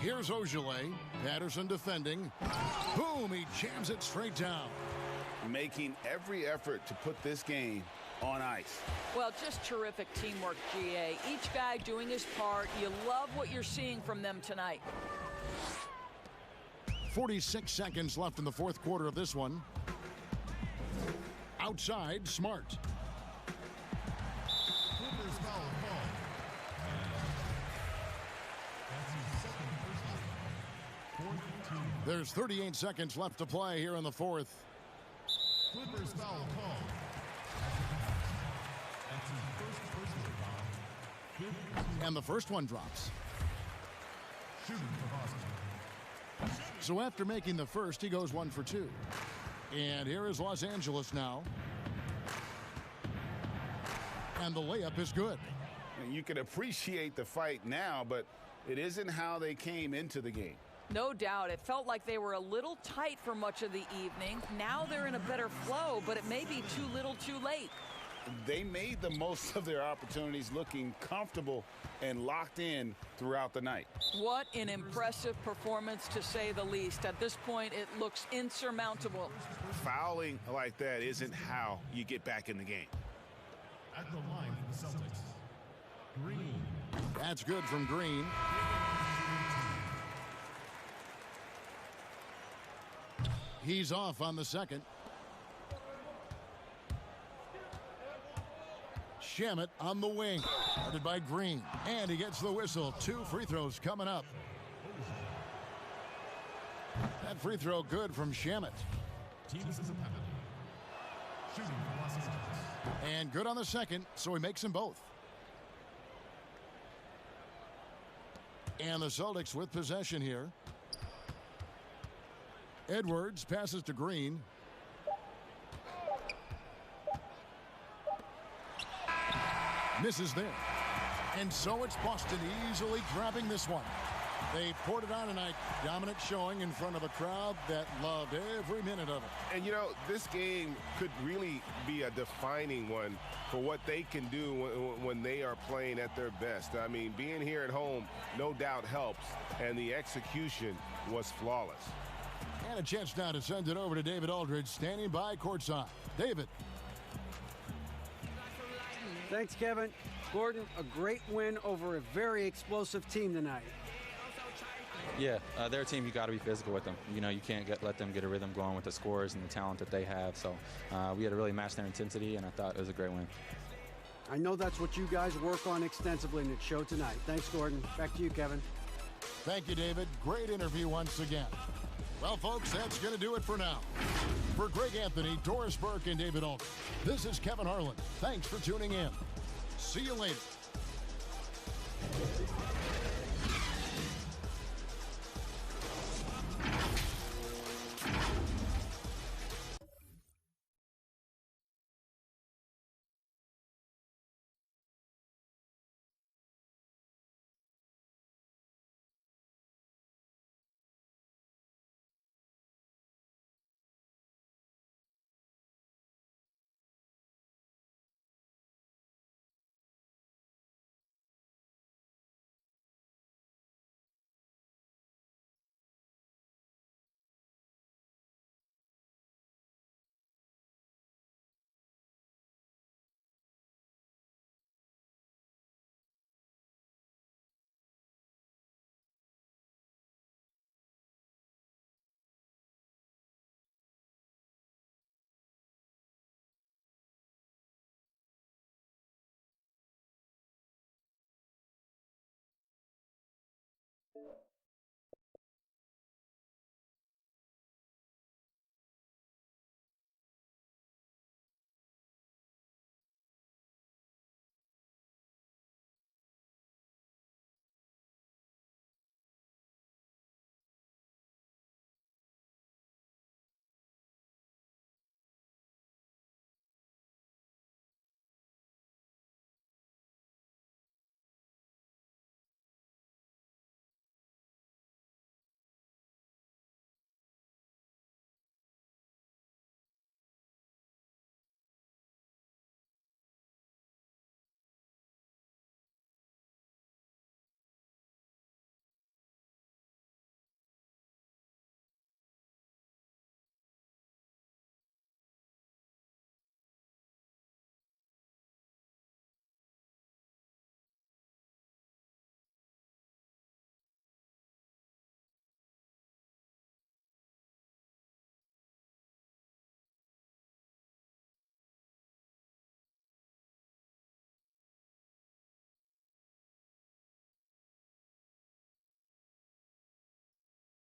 Here's Ojale. Patterson defending. Boom, he jams it straight down.
Making every effort to put this game on ice.
Well, just terrific teamwork, GA. Each guy doing his part. You love what you're seeing from them tonight.
46 seconds left in the 4th quarter of this one. Outside, Smart.
Clippers foul call. That's his 2nd personal. 4th team.
There's 38 seconds left to play here in the 4th.
Clippers foul call. That's his 1st personal foul.
And the first one drops.
Shooting for Boston.
So after making the first, he goes 1 for 2. And here is Los Angeles now. And the layup is good.
And you can appreciate the fight now, but it isn't how they came into the game.
No doubt. It felt like they were a little tight for much of the evening. Now they're in a better flow, but it may be too little too late.
They made the most of their opportunities, looking comfortable and locked in throughout the night.
What an impressive performance, to say the least. At this point, it looks insurmountable.
Fouling like that isn't how you get back in the game.
At the line
the Celtics, Green. That's good from Green. He's off on the second. Shamet on the wing. Guarded by Green. And he gets the whistle. 2 free throws coming up. That free throw good from Shamet. And good on the second, so he makes them both. And the Celtics with possession here. Edwards passes to Green. Misses there. And so it's Boston easily grabbing this one. They poured it on tonight. Dominant showing in front of a crowd that loved every minute of it.
And, you know, this game could really be a defining one for what they can do when they are playing at their best. I mean, being here at home, no doubt helps, and the execution was flawless.
And a chance now to send it over to David Aldridge, standing by courtside. David.
Thanks, Kevin. Gordon, a great win over a very explosive team tonight.
Yeah, they're a team you got to be physical with them. You know, you can't let them get a rhythm going with the scores and the talent that they have. So we had to really match their intensity, and I thought it was a great win.
I know that's what you guys work on extensively in the show tonight. Thanks, Gordon. Back to you, Kevin.
Thank you, David. Great interview once again. Well, folks, that's going to do it for now. For Greg Anthony, Doris Burke, and David Aldridge, this is Kevin Harlan. Thanks for tuning in. See you later.